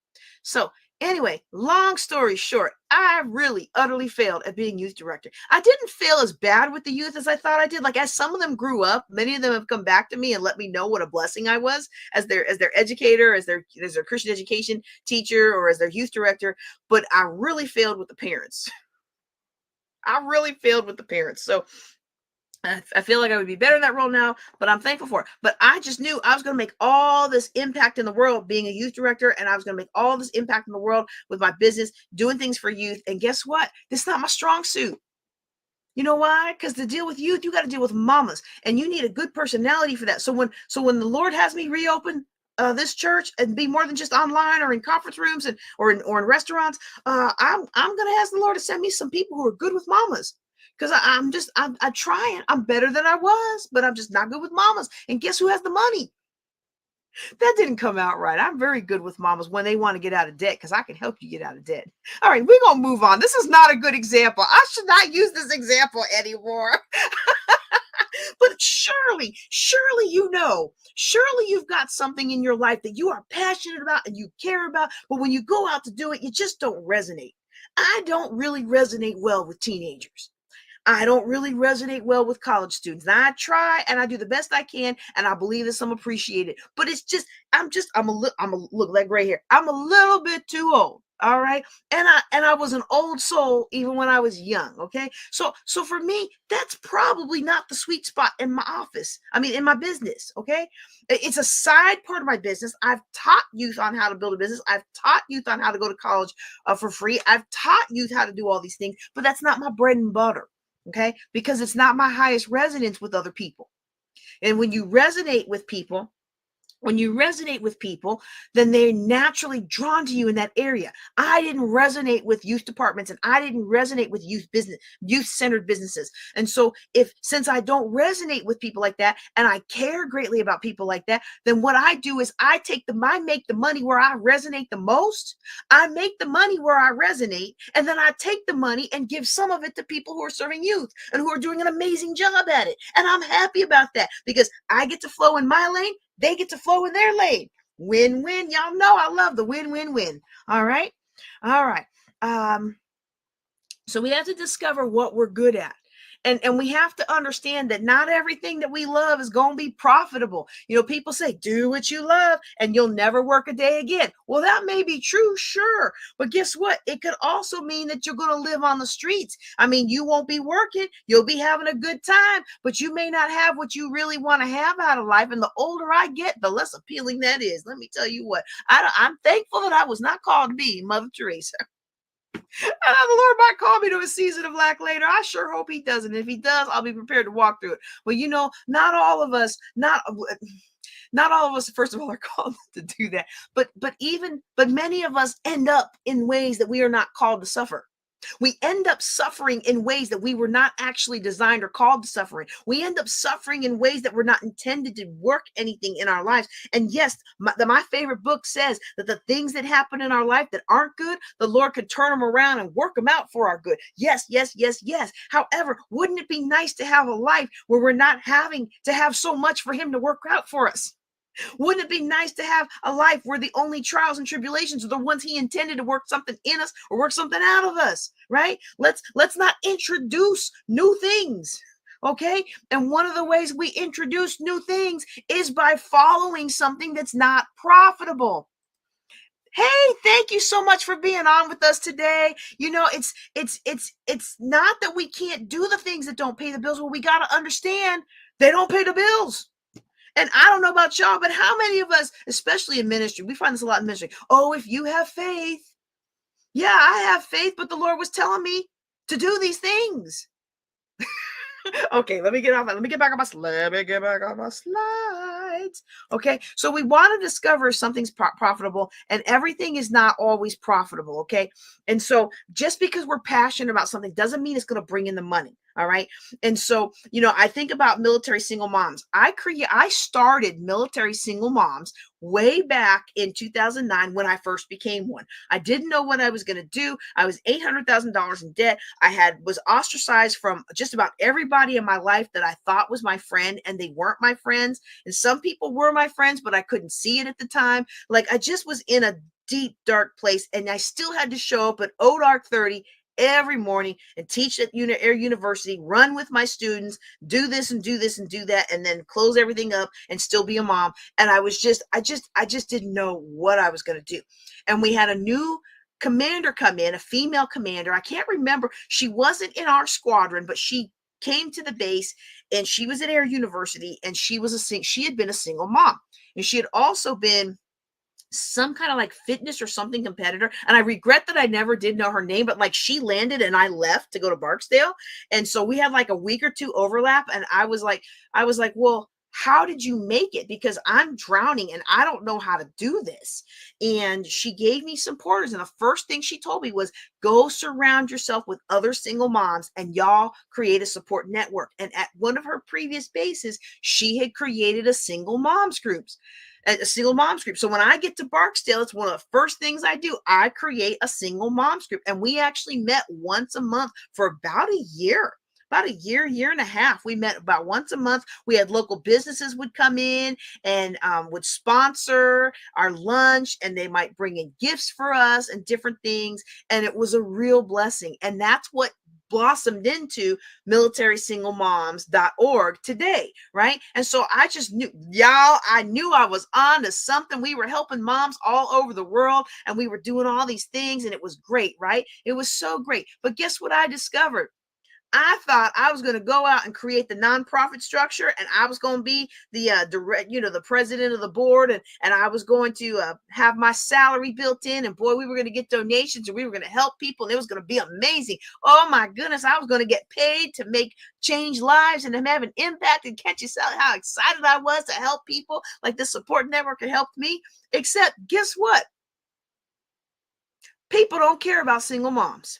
So anyway, long story short, I really utterly failed at being youth director. I didn't fail as bad with the youth as I thought I did. Like, as some of them grew up, many of them have come back to me and let me know what a blessing I was as their educator, as their Christian education teacher, or as their youth director. But I really failed with the parents. I really failed with the parents. So I feel like I would be better in that role now, but I'm thankful for it. But I just knew I was going to make all this impact in the world being a youth director, and I was going to make all this impact in the world with my business, doing things for youth. And guess what? This is not my strong suit. You know why? Because to deal with youth, you got to deal with mamas, and you need a good personality for that. So when the Lord has me reopen this church and be more than just online or in conference rooms or in restaurants, I'm going to ask the Lord to send me some people who are good with mamas. Because I'm trying. I'm better than I was, but I'm just not good with mamas. And guess who has the money? That didn't come out right. I'm very good with mamas when they want to get out of debt, because I can help you get out of debt. All right, we're going to move on. This is not a good example. I should not use this example anymore. But surely you've got something in your life that you are passionate about and you care about, but when you go out to do it, you just don't resonate. I don't really resonate well with teenagers. I don't really resonate well with college students. Now, I try and I do the best I can, and I believe that some appreciate it. But it's just, look like right here. I'm a little bit too old. All right. And I was an old soul even when I was young. Okay. So for me, that's probably not the sweet spot in my office. I mean, in my business. Okay. It's a side part of my business. I've taught youth on how to build a business. I've taught youth on how to go to college for free. I've taught youth how to do all these things, but that's not my bread and butter. Okay, because it's not my highest resonance with other people. And when you resonate with people, then they're naturally drawn to you in that area. I didn't resonate with youth departments, and I didn't resonate with youth-centered businesses. And so since I don't resonate with people like that, and I care greatly about people like that, then what I do is I make the money where I resonate the most. I make the money where I resonate, and then I take the money and give some of it to people who are serving youth and who are doing an amazing job at it. And I'm happy about that, because I get to flow in my lane. They get to flow in their lane. Win-win. Y'all know I love the win-win-win. All right. So we have to discover what we're good at. And we have to understand that not everything that we love is going to be profitable. People say, do what you love and you'll never work a day again. Well, that may be true, sure. But guess what? It could also mean that you're going to live on the streets. I mean, you won't be working. You'll be having a good time, but you may not have what you really want to have out of life. And the older I get, the less appealing that is. Let me tell you what, I'm thankful that I was not called to be Mother Teresa. And the Lord might call me to a season of lack later. I sure hope he doesn't. If he does, I'll be prepared to walk through it. But not all of us, first of all, are called to do that. But many of us end up in ways that we are not called to suffer. We end up suffering in ways that we were not actually designed or called to suffer in. We end up suffering in ways that were not intended to work anything in our lives. And yes, my favorite book says that the things that happen in our life that aren't good, the Lord could turn them around and work them out for our good. Yes, yes, yes, yes. However, wouldn't it be nice to have a life where we're not having to have so much for Him to work out for us? Wouldn't it be nice to have a life where the only trials and tribulations are the ones He intended to work something in us or work something out of us, right? Let's not introduce new things. Okay. And one of the ways we introduce new things is by following something that's not profitable. Hey, thank you so much for being on with us today. You know, it's not that we can't do the things that don't pay the bills. Well, we got to understand they don't pay the bills. And I don't know about y'all, but how many of us, especially in ministry, we find this a lot in ministry. Oh, if you have faith. Yeah, I have faith, but the Lord was telling me to do these things. Okay, let me get back on my slides. Okay, so we want to discover if something's profitable, and everything is not always profitable. Okay, and so just because we're passionate about something doesn't mean it's going to bring in the money. All right. And so, you know, I think about military single moms. I started military single moms way back in 2009 when I first became one. I didn't know what I was going to do. I was $800,000 in debt. Was ostracized from just about everybody in my life that I thought was my friend, and they weren't my friends. And some people were my friends, but I couldn't see it at the time. Like, I just was in a deep, dark place, and I still had to show up at dark 30 every morning and teach at Air University, run with my students, do this and do this and do that, and then close everything up and still be a mom. And I just didn't know what I was going to do. And we had a new commander come in, a female commander. I can't remember. She wasn't in our squadron, but she came to the base, and she was at Air University, and she had been a single mom, and she had also been some kind of like fitness or something competitor. And I regret that I never did know her name, but like, she landed and I left to go to Barksdale. And so we had like a week or two overlap. And I was like, well, how did you make it? Because I'm drowning and I don't know how to do this. And she gave me some pointers. And the first thing she told me was, go surround yourself with other single moms and y'all create a support network. And at one of her previous bases, she had created a single moms group. So when I get to Barksdale, it's one of the first things I do. I create a single moms group. And we actually met once a month for about a year and a half. We met about once a month. We had local businesses would come in and would sponsor our lunch, and they might bring in gifts for us and different things. And it was a real blessing. And that's what blossomed into militarysinglemoms.org today, right? And so I just knew, I knew I was on to something. We were helping moms all over the world, and we were doing all these things, and it was great, right? It was so great. But guess what I discovered? I thought I was going to go out and create the nonprofit structure, and I was going to be the the president of the board, and I was going to have my salary built in, and boy, we were going to get donations, and we were going to help people, and it was going to be amazing. Oh my goodness, I was going to get paid to change lives and have an impact. And can't you tell how excited I was to help people? Like, the support network had helped me. Except, guess what? People don't care about single moms.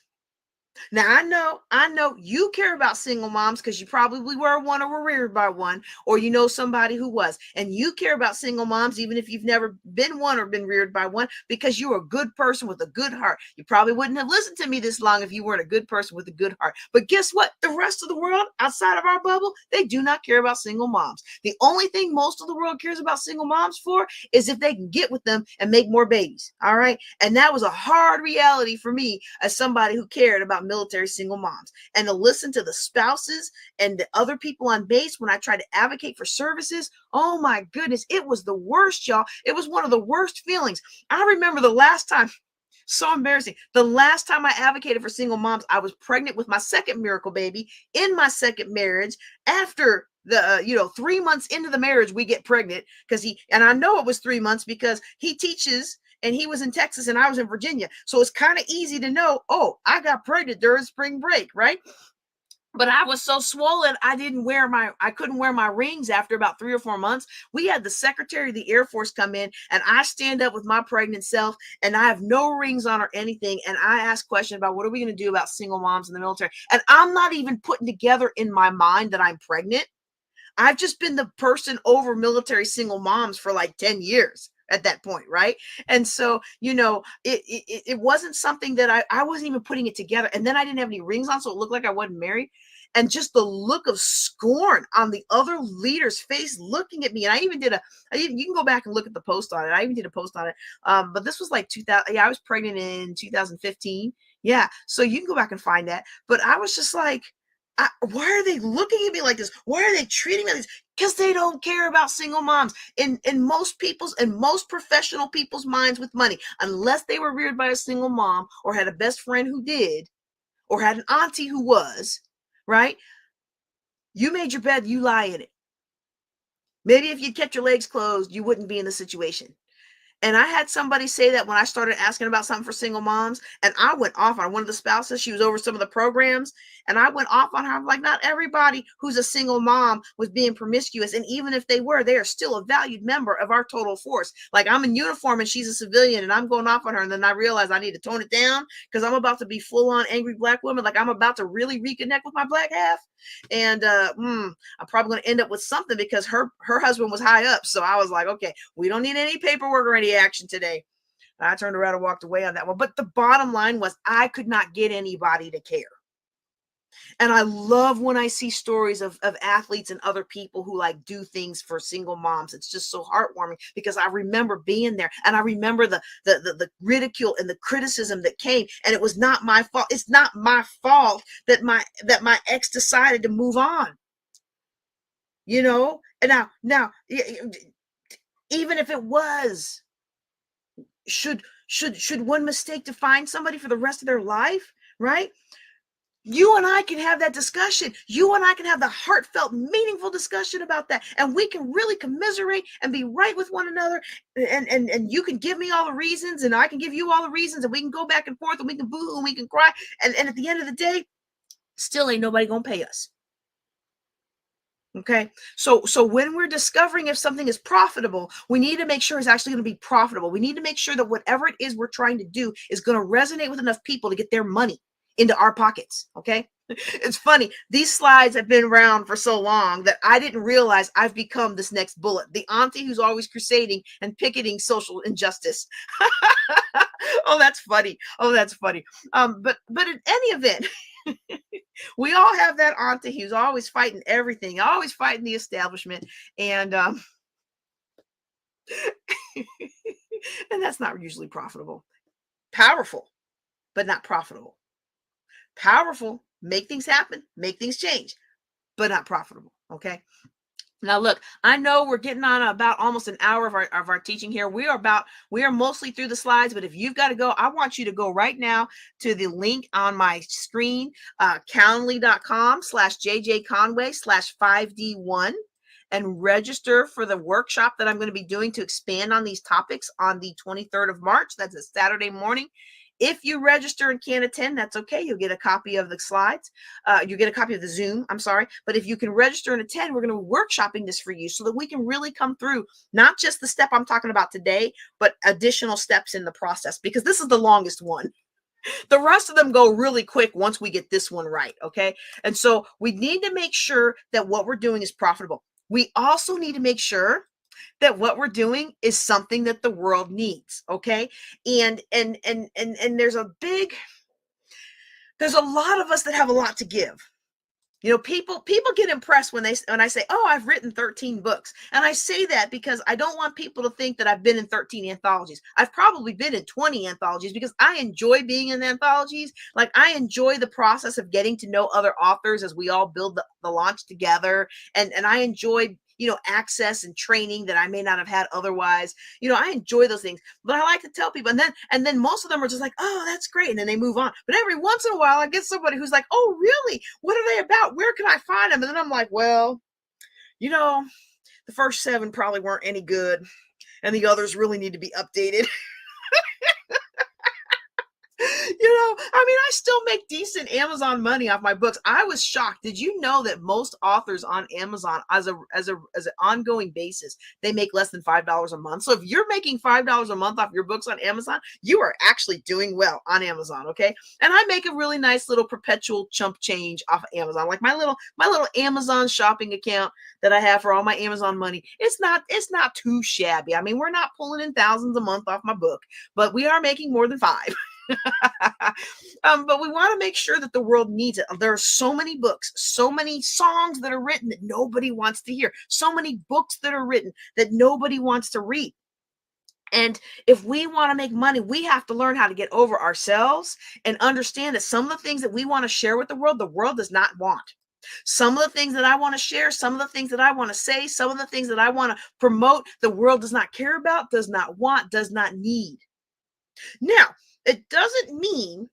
Now, I know you care about single moms because you probably were one or were reared by one, or you know somebody who was. And you care about single moms even if you've never been one or been reared by one, because you're a good person with a good heart. You probably wouldn't have listened to me this long if you weren't a good person with a good heart. But guess what? The rest of the world outside of our bubble, they do not care about single moms. The only thing most of the world cares about single moms for is if they can get with them and make more babies. All right. And that was a hard reality for me as somebody who cared about military single moms, and to listen to the spouses and the other people on base when I tried to advocate for services. Oh my goodness, it was the worst, y'all. It was one of the worst feelings. I remember the last time, so embarrassing. The last time I advocated for single moms, I was pregnant with my second miracle baby in my second marriage. After the 3 months into the marriage, we get pregnant and I know it was 3 months because he teaches, and he was in Texas and I was in Virginia. So it's kind of easy to know, oh, I got pregnant during spring break, right? But I was so swollen, I couldn't wear my rings after about 3 or 4 months. We had the Secretary of the Air Force come in, and I stand up with my pregnant self, and I have no rings on or anything, and I ask questions about what are we gonna do about single moms in the military, and I'm not even putting together in my mind that I'm pregnant. I've just been the person over military single moms for like 10 years at that point, right? And so, it wasn't something that I wasn't even putting it together. And then I didn't have any rings on, so it looked like I wasn't married. And just the look of scorn on the other leader's face looking at me. And you can go back and look at the post on it. I even did a post on it. But this was like 2000. Yeah, I was pregnant in 2015. Yeah. So you can go back and find that. But I was just like, why are they looking at me like this? Why are they treating me like this? Because they don't care about single moms. In most professional people's minds with money, unless they were reared by a single mom or had a best friend who did, or had an auntie who was, right? You made your bed, you lie in it. Maybe if you kept your legs closed, you wouldn't be in the situation. And I had somebody say that when I started asking about something for single moms, and I went off on one of the spouses. She was over some of the programs, and I went off on her. I'm like, not everybody who's a single mom was being promiscuous. And even if they were, they are still a valued member of our total force. Like, I'm in uniform and she's a civilian, and I'm going off on her. And then I realized I need to tone it down because I'm about to be full on angry Black woman. Like, I'm about to really reconnect with my Black half. And I'm probably going to end up with something because her husband was high up. So I was like, okay, we don't need any paperwork or any action today. And I turned around and walked away on that one. But the bottom line was I could not get anybody to care. And I love when I see stories of athletes and other people who like do things for single moms. It's just so heartwarming because I remember being there, and I remember the ridicule and the criticism that came. And it was not my fault. It's not my fault that my ex decided to move on. And now even if it was, should one mistake define somebody for the rest of their life, right? You and I can have that discussion. You and I can have the heartfelt, meaningful discussion about that. And we can really commiserate and be right with one another. And you can give me all the reasons, and I can give you all the reasons, and we can go back and forth, and we can boo and we can cry. And at the end of the day, still ain't nobody gonna pay us. Okay. So when we're discovering if something is profitable, we need to make sure it's actually going to be profitable. We need to make sure that whatever it is we're trying to do is going to resonate with enough people to get their money into our pockets. Okay. It's funny. These slides have been around for so long that I didn't realize I've become this next bullet, the auntie who's always crusading and picketing social injustice. Oh, that's funny. Oh, that's funny. But in any event, we all have that auntie who's always fighting everything, always fighting the establishment, and and that's not usually profitable. Powerful, but not profitable. Powerful, make things happen, make things change, but not profitable. Okay. Now, look, I know we're getting on about almost an hour of our teaching here. We are mostly through the slides, but if you've got to go, I want you to go right now to the link on my screen, calendly.com/JJConway/5D1, and register for the workshop that I'm going to be doing to expand on these topics on the 23rd of March. That's a Saturday morning. If you register and can't attend, that's okay. You'll get a copy of the slides. You get a copy of the Zoom. I'm sorry. But if you can register and attend, we're going to be workshopping this for you so that we can really come through not just the step I'm talking about today, but additional steps in the process, because this is the longest one. The rest of them go really quick once we get this one right. Okay. And so we need to make sure that what we're doing is profitable. We also need to make sure that what we're doing is something that the world needs. Okay. And there's a lot of us that have a lot to give. People get impressed when I say, oh, I've written 13 books. And I say that because I don't want people to think that I've been in 13 anthologies. I've probably been in 20 anthologies because I enjoy being in anthologies. Like, I enjoy the process of getting to know other authors as we all build the launch together. And I enjoy access and training that I may not have had otherwise. I enjoy those things, but I like to tell people, and then most of them are just like, oh, that's great. And then they move on. But every once in a while, I get somebody who's like, oh, really? What are they about? Where can I find them? And then I'm like, well, the first 7 probably weren't any good, and the others really need to be updated. I mean, I still make decent Amazon money off my books. I was shocked. Did you know that most authors on Amazon, as an ongoing basis, they make less than $5 a month? So if you're making $5 a month off your books on Amazon, you are actually doing well on Amazon, okay? And I make a really nice little perpetual chump change off of Amazon, like my little Amazon shopping account that I have for all my Amazon money. It's not too shabby. I mean, we're not pulling in thousands a month off my book, but we are making more than five. But we want to make sure that the world needs it. There are so many books, so many songs that are written that nobody wants to hear, so many books that are written that nobody wants to read. And if we want to make money, we have to learn how to get over ourselves and understand that some of the things that we want to share with the world does not want. Some of the things that I want to share, some of the things that I want to say, some of the things that I want to promote, the world does not care about, does not want, does not need. Now, it doesn't mean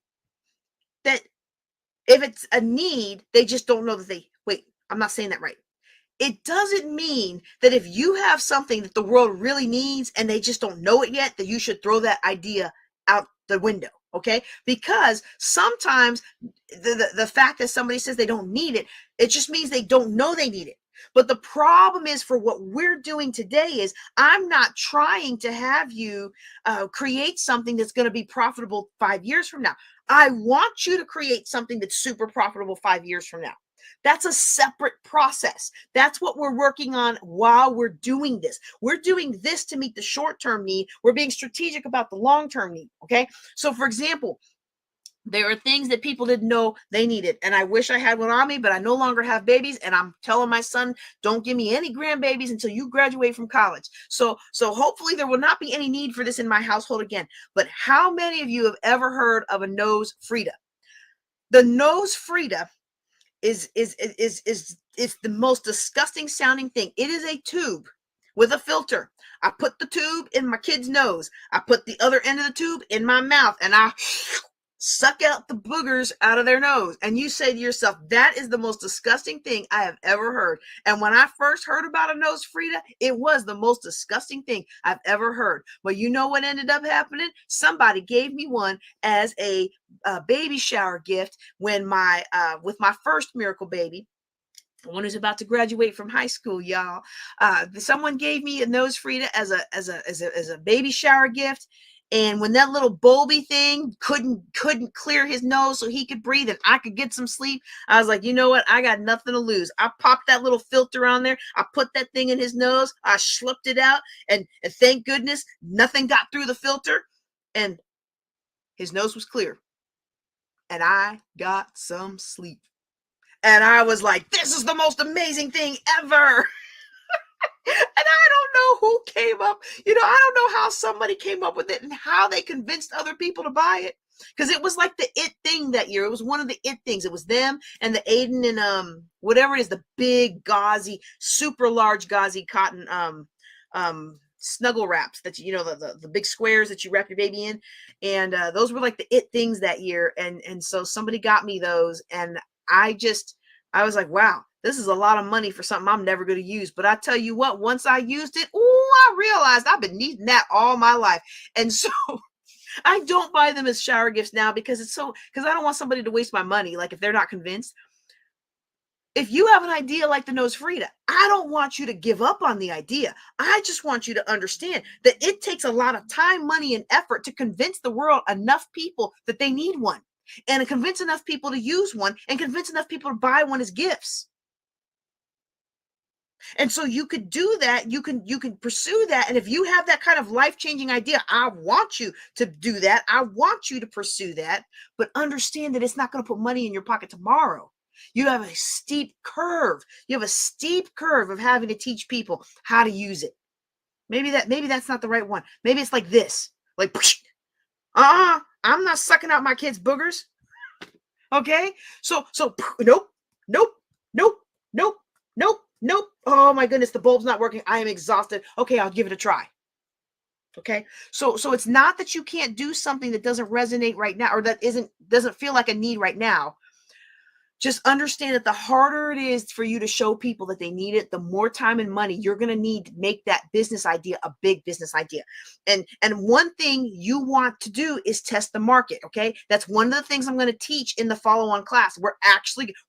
that if it's a need, they just don't know that wait, I'm not saying that right. It doesn't mean that if you have something that the world really needs and they just don't know it yet, that you should throw that idea out the window. Okay, because sometimes the fact that somebody says they don't need it, it just means they don't know they need it. But the problem is, for what we're doing today, is I'm not trying to have you create something that's going to be profitable 5 years from now. I want you to create something that's super profitable 5 years from now. That's a separate process. That's what we're working on while we're doing this. We're doing this to meet the short-term need. We're being strategic about the long-term need. Okay. So for example, there are things that people didn't know they needed. And I wish I had one on me, but I no longer have babies. And I'm telling my son, don't give me any grandbabies until you graduate from college. So hopefully there will not be any need for this in my household again. But how many of you have ever heard of a nose Frida? The nose Frida is the most disgusting sounding thing. It is a tube with a filter. I put the tube in my kid's nose. I put the other end of the tube in my mouth, and I suck out the boogers out of their nose. And you say to yourself, that is the most disgusting thing I have ever heard. And when I first heard about a nose Frida, it was the most disgusting thing I've ever heard. But you know what ended up happening? Somebody gave me one as a baby shower gift when with my first miracle baby, one who's about to graduate from high school, y'all. Someone gave me a nose Frida as a baby shower gift. And when that little bulby thing couldn't clear his nose so he could breathe and I could get some sleep, I was like, you know what? I got nothing to lose. I popped that little filter on there. I put that thing in his nose. I schlupped it out. And thank goodness nothing got through the filter. And his nose was clear. And I got some sleep. And I was like, this is the most amazing thing ever. And I don't know who came up, I don't know how somebody came up with it and how they convinced other people to buy it. Because it was like the it thing that year. It was one of the it things. It was them and the Aiden and whatever it is, the big gauzy, super large gauzy cotton snuggle wraps that the big squares that you wrap your baby in. And those were like the it things that year. And so somebody got me those, and I was like, wow, this is a lot of money for something I'm never going to use. But I tell you what, once I used it, I realized I've been needing that all my life. And so I don't buy them as shower gifts now because I don't want somebody to waste my money. Like if they're not convinced. If you have an idea like the nose Frida, I don't want you to give up on the idea. I just want you to understand that it takes a lot of time, money, and effort to convince the world enough people that they need one. And to convince enough people to use one and convince enough people to buy one as gifts. And so you could do that. You can pursue that. And if you have that kind of life-changing idea, I want you to do that. I want you to pursue that. But understand that it's not going to put money in your pocket tomorrow. You have a steep curve. You have a steep curve of having to teach people how to use it. Maybe that's not the right one. Maybe it's like this. Like, I'm not sucking out my kids' boogers. Okay? So nope. Oh my goodness, the bulb's not working. I am exhausted. Okay, I'll give it a try. Okay? So it's not that you can't do something that doesn't resonate right now or that doesn't feel like a need right now. Just understand that the harder it is for you to show people that they need it, the more time and money you're going to need to make that business idea a big business idea. And one thing you want to do is test the market. Okay, that's one of the things I'm going to teach in the follow-on class.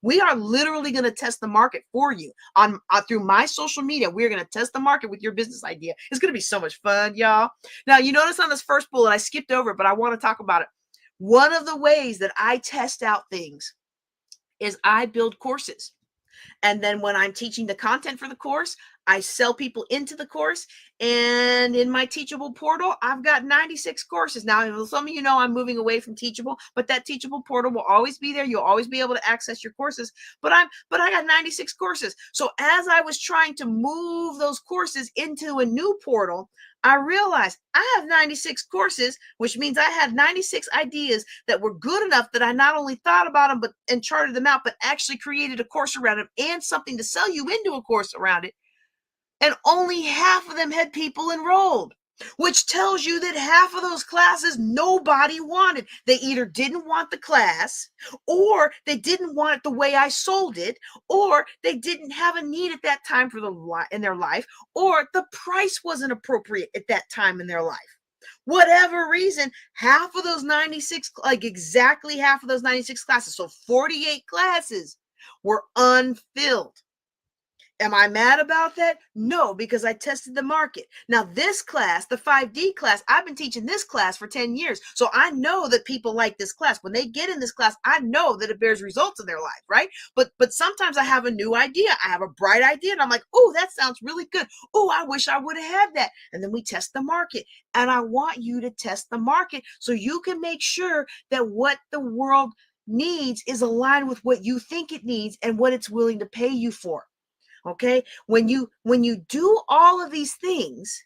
We are literally going to test the market for you on through my social media. We're going to test the market with your business idea. It's going to be so much fun, y'all. Now, you notice on this first bullet I skipped over it, but I want to talk about it. One of the ways that I test out things is I build courses. And then when I'm teaching the content for the course, I sell people into the course. And in my Teachable portal, I've got 96 courses. Now, some of you know I'm moving away from Teachable, but that Teachable portal will always be there. You'll always be able to access your courses. But I got 96 courses. So as I was trying to move those courses into a new portal, I realized I have 96 courses, which means I had 96 ideas that were good enough that I not only thought about them and charted them out, but actually created a course around them and something to sell you into a course around it. And only half of them had people enrolled, which tells you that half of those classes nobody wanted. They either didn't want the class, or they didn't want it the way I sold it, or they didn't have a need at that time in their life, or the price wasn't appropriate at that time in their life. Whatever reason, half of those 96, like exactly half of those 96 classes, so 48 classes were unfilled. Am I mad about that? No, because I tested the market. Now, this class, the 5D class, I've been teaching this class for 10 years. So I know that people like this class. When they get in this class, I know that it bears results in their life, right? But sometimes I have a new idea. I have a bright idea, and I'm like, oh, that sounds really good. Oh, I wish I would have had that. And then we test the market. And I want you to test the market so you can make sure that what the world needs is aligned with what you think it needs and what it's willing to pay you for. Okay, when you do all of these things,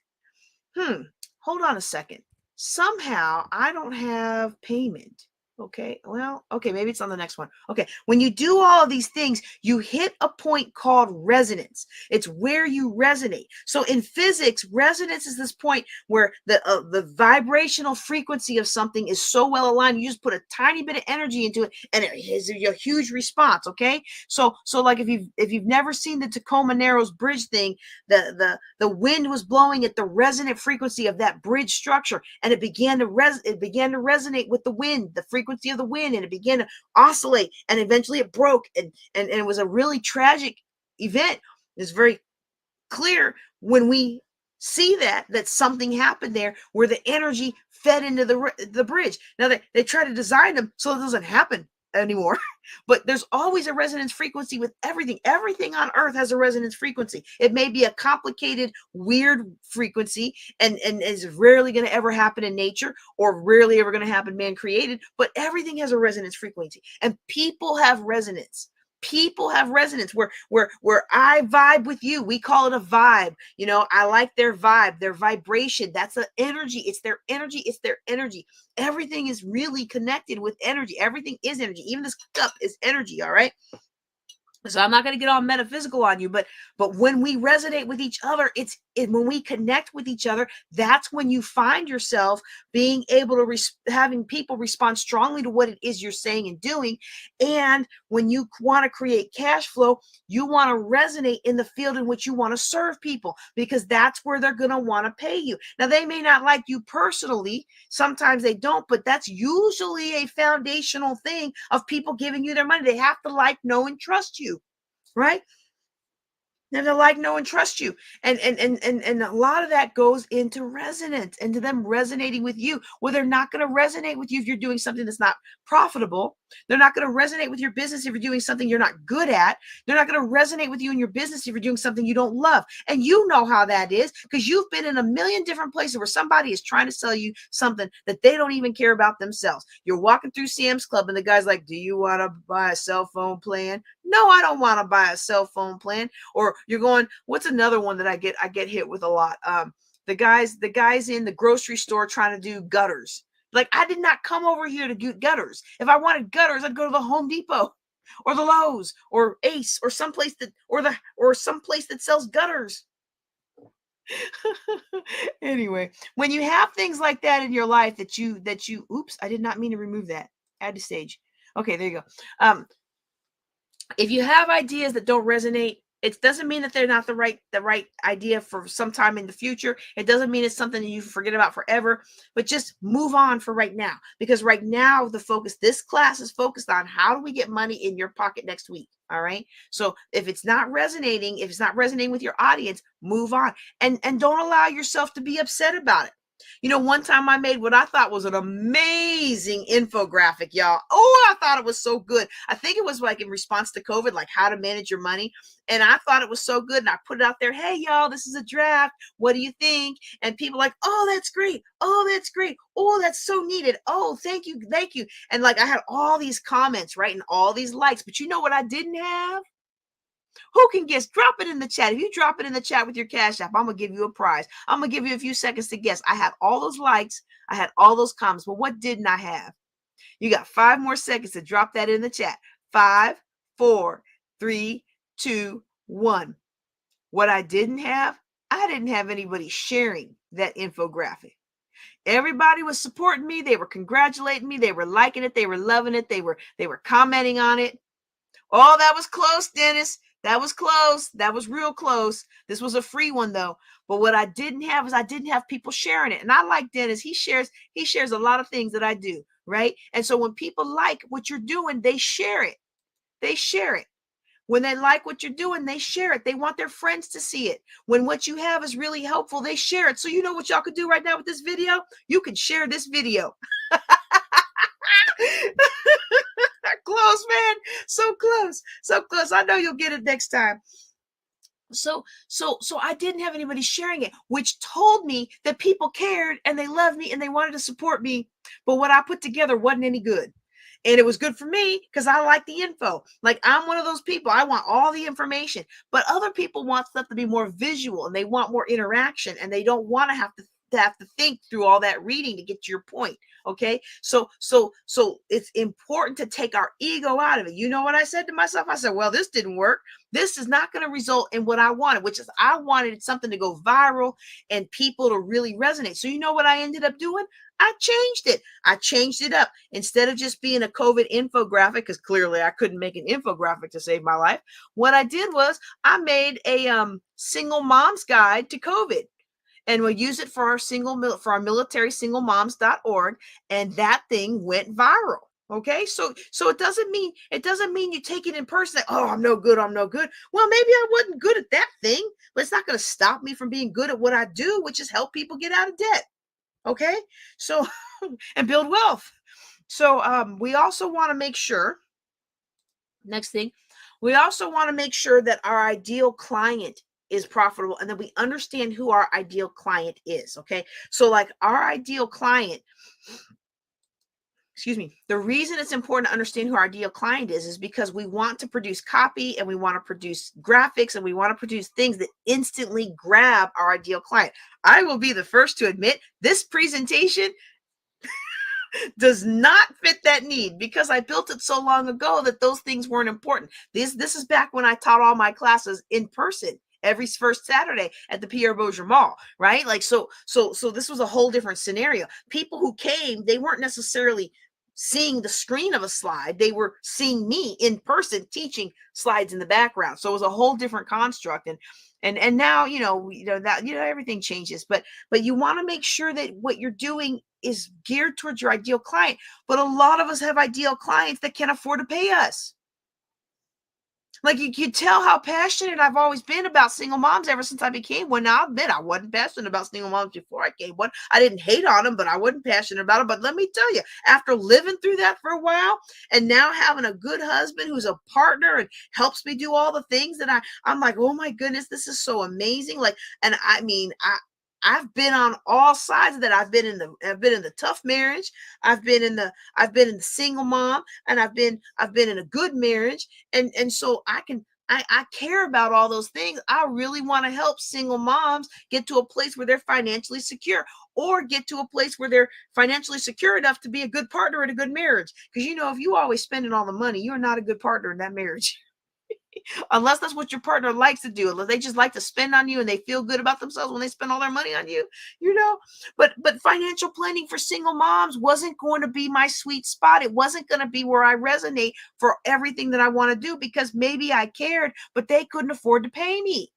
hold on a second. Somehow I don't have payment. Okay, well, okay, maybe it's on the next one. Okay, when you do all of these things, you hit a point called resonance. It's where you resonate. So in physics, resonance is this point where the vibrational frequency of something is so well aligned. You just put a tiny bit of energy into it, and it has a huge response. Okay, so like if you've never seen the Tacoma Narrows Bridge thing, the wind was blowing at the resonant frequency of that bridge structure, and it began to resonate with the wind, the frequency of the wind, and it began to oscillate, and eventually it broke, and it was a really tragic event. It's very clear when we see that something happened there where the energy fed into the bridge. Now they try to design them so it doesn't happen anymore, but there's always a resonance frequency with everything. Everything on earth has a resonance frequency. It may be a complicated, weird frequency, and is rarely going to ever happen in nature, or rarely ever going to happen man created, but everything has a resonance frequency, and people have resonance. People have resonance where I vibe with you. We call it a vibe. You know, I like their vibe, their vibration. That's the energy. It's their energy. It's their energy. Everything is really connected with energy. Everything is energy. Even this cup is energy. All right. So I'm not going to get all metaphysical on you, but when we resonate with each other, when we connect with each other, that's when you find yourself being able to having people respond strongly to what it is you're saying and doing. And when you want to create cash flow, you want to resonate in the field in which you want to serve people, because that's where they're going to want to pay you. Now, they may not like you personally. Sometimes they don't, but that's usually a foundational thing of people giving you their money. They have to like, know, and trust you. Right? And to like, know, and trust you. And a lot of that goes into resonance, into them resonating with you. Well, they're not going to resonate with you if you're doing something that's not profitable. They're not going to resonate with your business if you're doing something you're not good at. They're not going to resonate with you in your business if you're doing something you don't love. And you know how that is, because you've been in a million different places where somebody is trying to sell you something that they don't even care about themselves. You're walking through Sam's Club and the guy's like, do you want to buy a cell phone plan? No, I don't want to buy a cell phone plan. Or you're going, what's another one that I get hit with a lot? The guys in the grocery store trying to do gutters. Like, I did not come over here to do gutters. If I wanted gutters, I'd go to the Home Depot or the Lowe's or Ace or someplace that sells gutters. Anyway, when you have things like that in your life that you oops, I did not mean to remove that. Add to stage. Okay, there you go. If you have ideas that don't resonate, it doesn't mean that they're not the right idea for some time in the future. It doesn't mean it's something that you forget about forever, but just move on for right now. Because right now, this class is focused on how do we get money in your pocket next week. All right. So if it's not resonating, with your audience, move on, and don't allow yourself to be upset about it. One time I made what I thought was an amazing infographic, y'all. Oh, I thought it was so good. I think it was like in response to COVID, like how to manage your money. And I thought it was so good. And I put it out there. Hey, y'all, this is a draft. What do you think? And people like, oh, that's great. Oh, that's great. Oh, that's so needed. Oh, thank you. Thank you. And like I had all these comments, right? And all these likes. But you know what I didn't have? Who can guess? Drop it in the chat. If you drop it in the chat with your Cash App, I'm going to give you a prize. I'm going to give you a few seconds to guess. I had all those likes. I had all those comments. But what didn't I have? You got 5 more seconds to drop that in the chat. 5, 4, 3, 2, 1. What I didn't have anybody sharing that infographic. Everybody was supporting me. They were congratulating me. They were liking it. They were loving it. They were commenting on it. Oh, that was close, Dennis. That was close. That was real close. This was a free one though. But what I didn't have people sharing it. And I like Dennis. He shares a lot of things that I do, right? And so when people like what you're doing, they share it. They share it. When they like what you're doing, they share it. They want their friends to see it. When what you have is really helpful, they share it. So you know what y'all could do right now with this video? You can share this video. Close, man. So close. So close. I know you'll get it next time. So I didn't have anybody sharing it, which told me that people cared and they loved me and they wanted to support me. But what I put together wasn't any good. And it was good for me because I like the info. Like I'm one of those people. I want all the information, but other people want stuff to be more visual and they want more interaction and they don't want to have to think through all that reading to get to your point. Okay. So it's important to take our ego out of it. You know what I said to myself? I said, well, this didn't work. This is not going to result in what I wanted, which is I wanted something to go viral and people to really resonate. So you know what I ended up doing? I changed it. I changed it up. Instead of just being a COVID infographic, because clearly I couldn't make an infographic to save my life. What I did was I made a single mom's guide to COVID. And we'll use it for our military singlemoms.org. And that thing went viral. Okay. So it doesn't mean you take it in person. Oh, I'm no good. I'm no good. Well, maybe I wasn't good at that thing, but it's not going to stop me from being good at what I do, which is help people get out of debt. Okay. So, and build wealth. So, we also want to make sure, next thing, we also want to make sure that our ideal client is profitable and that we understand who our ideal client is. Okay. So like our ideal client, the reason it's important to understand who our ideal client is because we want to produce copy and we want to produce graphics and we want to produce things that instantly grab our ideal client. I will be the first to admit this presentation does not fit that need because I built it so long ago that those things weren't important. This is back when I taught all my classes in person every first Saturday at the Pierre Bourget Mall, right? Like, so this was a whole different scenario. People who came, they weren't necessarily seeing the screen of a slide. They were seeing me in person teaching slides in the background. So it was a whole different construct. And now, everything changes, but you want to make sure that what you're doing is geared towards your ideal client. But a lot of us have ideal clients that can't afford to pay us. Like you could tell how passionate I've always been about single moms ever since I became one. Now, I'll admit I wasn't passionate about single moms before I came one. I didn't hate on them, but I wasn't passionate about them. But let me tell you, after living through that for a while and now having a good husband who's a partner and helps me do all the things that I'm like, oh my goodness, this is so amazing. Like, and I mean, I've been on all sides of that. I've been in the tough marriage. I've been in the single mom, and I've been in a good marriage. And so I care about all those things. I really want to help single moms get to a place where they're financially secure or get to a place where they're financially secure enough to be a good partner in a good marriage. Because, if you always spending all the money, you're not a good partner in that marriage. Unless that's what your partner likes to do, unless they just like to spend on you and they feel good about themselves when they spend all their money on you, you know. But financial planning for single moms wasn't going to be my sweet spot. It wasn't going to be where I resonate for everything that I want to do, because maybe I cared, but they couldn't afford to pay me.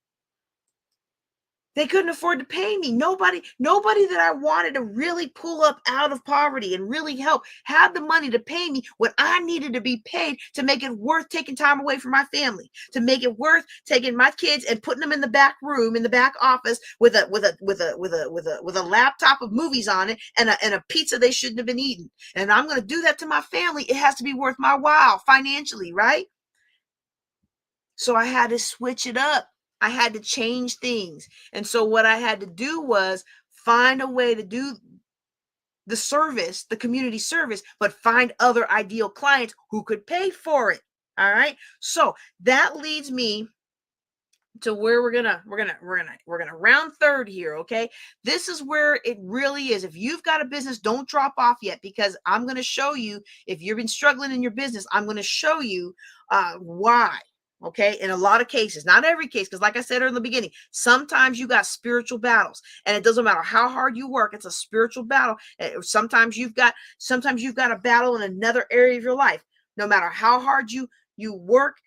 They couldn't afford to pay me. Nobody that I wanted to really pull up out of poverty and really help had the money to pay me what I needed to be paid to make it worth taking time away from my family, to make it worth taking my kids and putting them in the back room, in the back office with a laptop of movies on it and a pizza they shouldn't have been eating. And I'm going to do that to my family. It has to be worth my while financially, right? So I had to switch it up. I had to change things. And so what I had to do was find a way to do the service, the community service, but find other ideal clients who could pay for it. All right. So that leads me to where we're gonna round third here. Okay, this is where it really is. If you've got a business, don't drop off yet, because I'm going to show you, if you've been struggling in your business, I'm going to show you why. Okay, in a lot of cases, not every case, because like I said in the beginning, sometimes you got spiritual battles, and it doesn't matter how hard you work, it's a spiritual battle. Sometimes you've got a battle in another area of your life. No matter how hard you work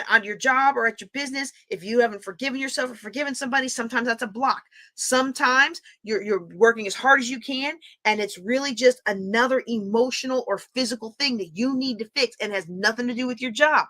on your job or at your business, if you haven't forgiven yourself or forgiven somebody, sometimes that's a block. Sometimes you're working as hard as you can, and it's really just another emotional or physical thing that you need to fix and has nothing to do with your job.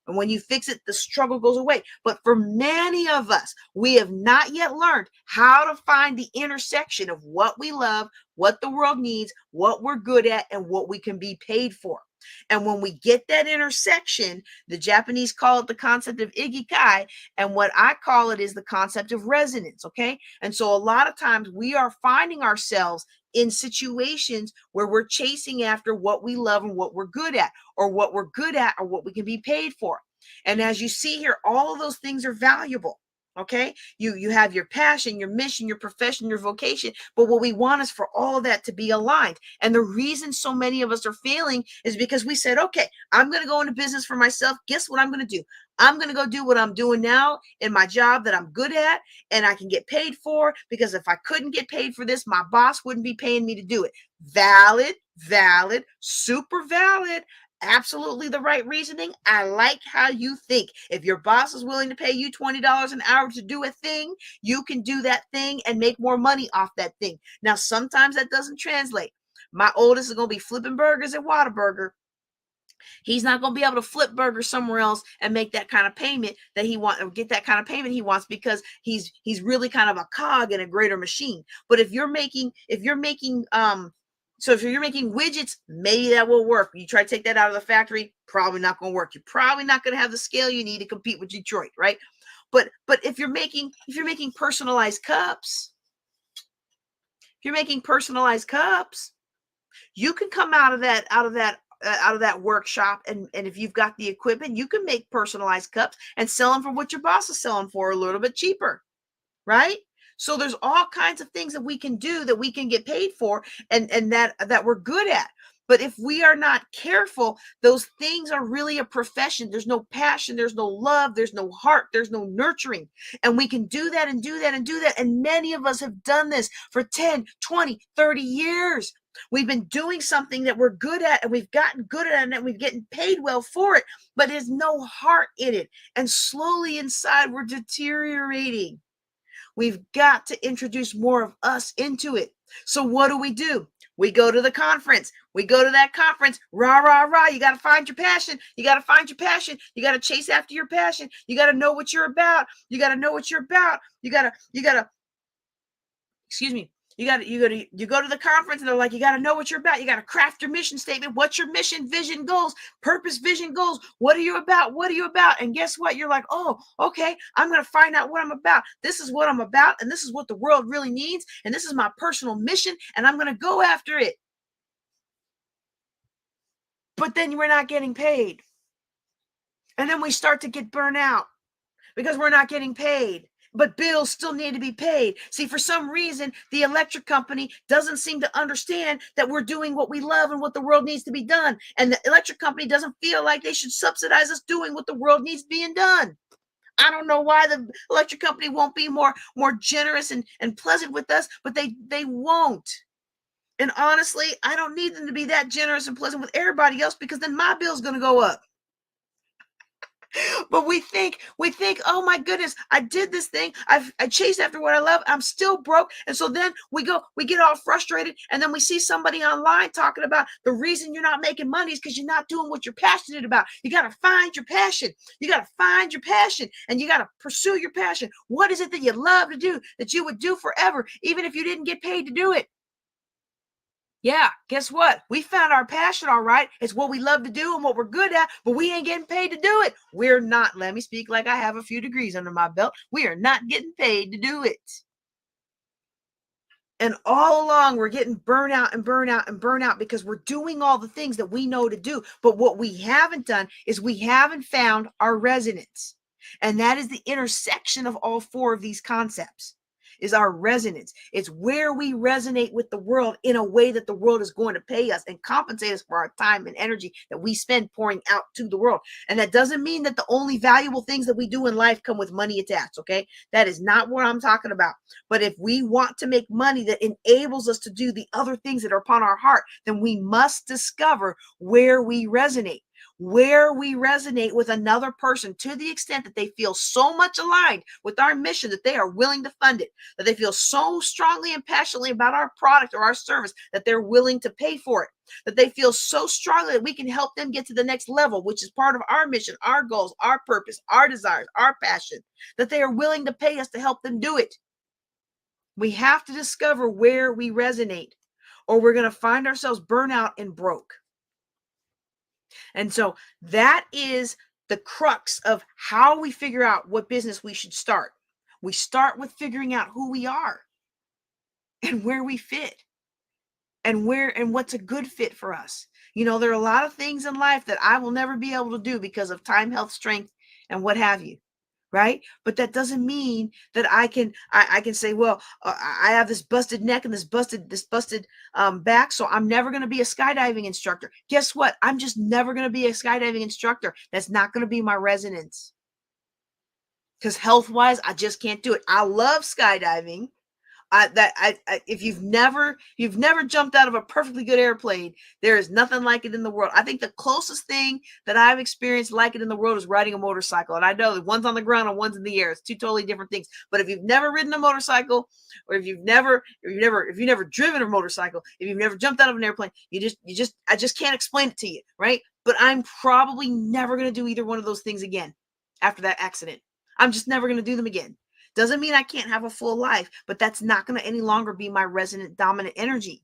And when you fix it, the struggle goes away. But for many of us, we have not yet learned how to find the intersection of what we love, what the world needs, what we're good at, and what we can be paid for. And when we get that intersection, the Japanese call it the concept of ikigai, and what I call it is the concept of resonance. Okay. And so a lot of times we are finding ourselves in situations where we're chasing after what we love and what we're good at, or what we're good at, or what we can be paid for. And as you see here, all of those things are valuable. Okay, you have your passion, your mission, your profession, your vocation, but what we want is for all of that to be aligned. And the reason so many of us are failing is because we said, okay, I'm going to go into business for myself. Guess what I'm going to do? I'm going to go do what I'm doing now in my job that I'm good at and I can get paid for, because if I couldn't get paid for this, my boss wouldn't be paying me to do it. Valid, valid, super valid. Absolutely the right reasoning. I like how you think. If your boss is willing to pay you $20 an hour to do a thing, you can do that thing and make more money off that thing. Now, sometimes that doesn't translate. My oldest is going to be flipping burgers at Whataburger. He's not going to be able to flip burgers somewhere else and make that kind of payment that he wants, or get that kind of payment he wants, because he's really kind of a cog in a greater machine. But if you're making widgets, maybe that will work. You try to take that out of the factory, probably not going to work. You're probably not going to have the scale you need to compete with Detroit, right? But if you're making personalized cups, you can come out of that workshop, and if you've got the equipment, you can make personalized cups and sell them for what your boss is selling for, a little bit cheaper, right? So there's all kinds of things that we can do that we can get paid for, and that we're good at. But if we are not careful, those things are really a profession. There's no passion, there's no love, there's no heart, there's no nurturing. And we can do that and do that and do that. And many of us have done this for 10, 20, 30 years. We've been doing something that we're good at, and we've gotten good at it, and we've getting paid well for it, but there's no heart in it. And slowly inside, we're deteriorating. We've got to introduce more of us into it. So what do? We go to the conference. We go to that conference. Rah, rah, rah. You got to find your passion. You got to find your passion. You got to chase after your passion. You got to know what you're about. You got to know what you're about. You got to, excuse me. You go to the conference, and they're like, you got to know what you're about. You got to craft your mission statement. What's your mission, vision, goals, purpose, vision, goals? What are you about? What are you about? And guess what? You're like, oh, okay, I'm going to find out what I'm about. This is what I'm about, and this is what the world really needs, and this is my personal mission, and I'm going to go after it. But then we're not getting paid. And then we start to get burnt out because we're not getting paid. but bills still need to be paid. See, for some reason, the electric company doesn't seem to understand that we're doing what we love and what the world needs to be done. And the electric company doesn't feel like they should subsidize us doing what the world needs being done. I don't know why the electric company won't be more generous and pleasant with us, but they won't. And honestly, I don't need them to be that generous and pleasant with everybody else, because then my bill's going to go up. But we think, oh my goodness, I did this thing. I chased after what I love. I'm still broke. And so then we get all frustrated. And then we see somebody online talking about the reason you're not making money is because you're not doing what you're passionate about. You got to find your passion. You got to find your passion, and you got to pursue your passion. What is it that you love to do that you would do forever, even if you didn't get paid to do it? Yeah, guess what? We found our passion, all right. It's what we love to do and what we're good at, but we ain't getting paid to do it. We're not, let me speak like I have a few degrees under my belt. We are not getting paid to do it. And all along, we're getting burnout and burnout and burnout because we're doing all the things that we know to do. But what we haven't done is we haven't found our resonance. And that is the intersection of all four of these concepts. Is our resonance. It's where we resonate with the world in a way that the world is going to pay us and compensate us for our time and energy that we spend pouring out to the world. And that doesn't mean that the only valuable things that we do in life come with money attached, okay? That is not what I'm talking about. But if we want to make money that enables us to do the other things that are upon our heart, then we must discover where we resonate. Where we resonate with another person to the extent that they feel so much aligned with our mission that they are willing to fund it, that they feel so strongly and passionately about our product or our service that they're willing to pay for it, that they feel so strongly that we can help them get to the next level, which is part of our mission, our goals, our purpose, our desires, our passion, that they are willing to pay us to help them do it. We have to discover where we resonate, or we're going to find ourselves burnout and broke. And so that is the crux of how we figure out what business we should start. We start with figuring out who we are and where we fit and what's a good fit for us. You know, there are a lot of things in life that I will never be able to do because of time, health, strength, and what have you. Right? But that doesn't mean that I can say, well, I have this busted neck and this busted back, so I'm never going to be a skydiving instructor. Guess what? I'm just never going to be a skydiving instructor. That's not going to be my resonance. Because health-wise, I just can't do it. I love skydiving. If you've never jumped out of a perfectly good airplane, there is nothing like it in the world. I think the closest thing that I've experienced like it in the world is riding a motorcycle. And I know that one's on the ground and one's in the air. It's two totally different things. But if you've never ridden a motorcycle, or if you've never driven a motorcycle, if you've never jumped out of an airplane, I just can't explain it to you, right? But I'm probably never going to do either one of those things again after that accident. I'm just never going to do them again. Doesn't mean I can't have a full life, but that's not going to any longer be my resonant dominant energy,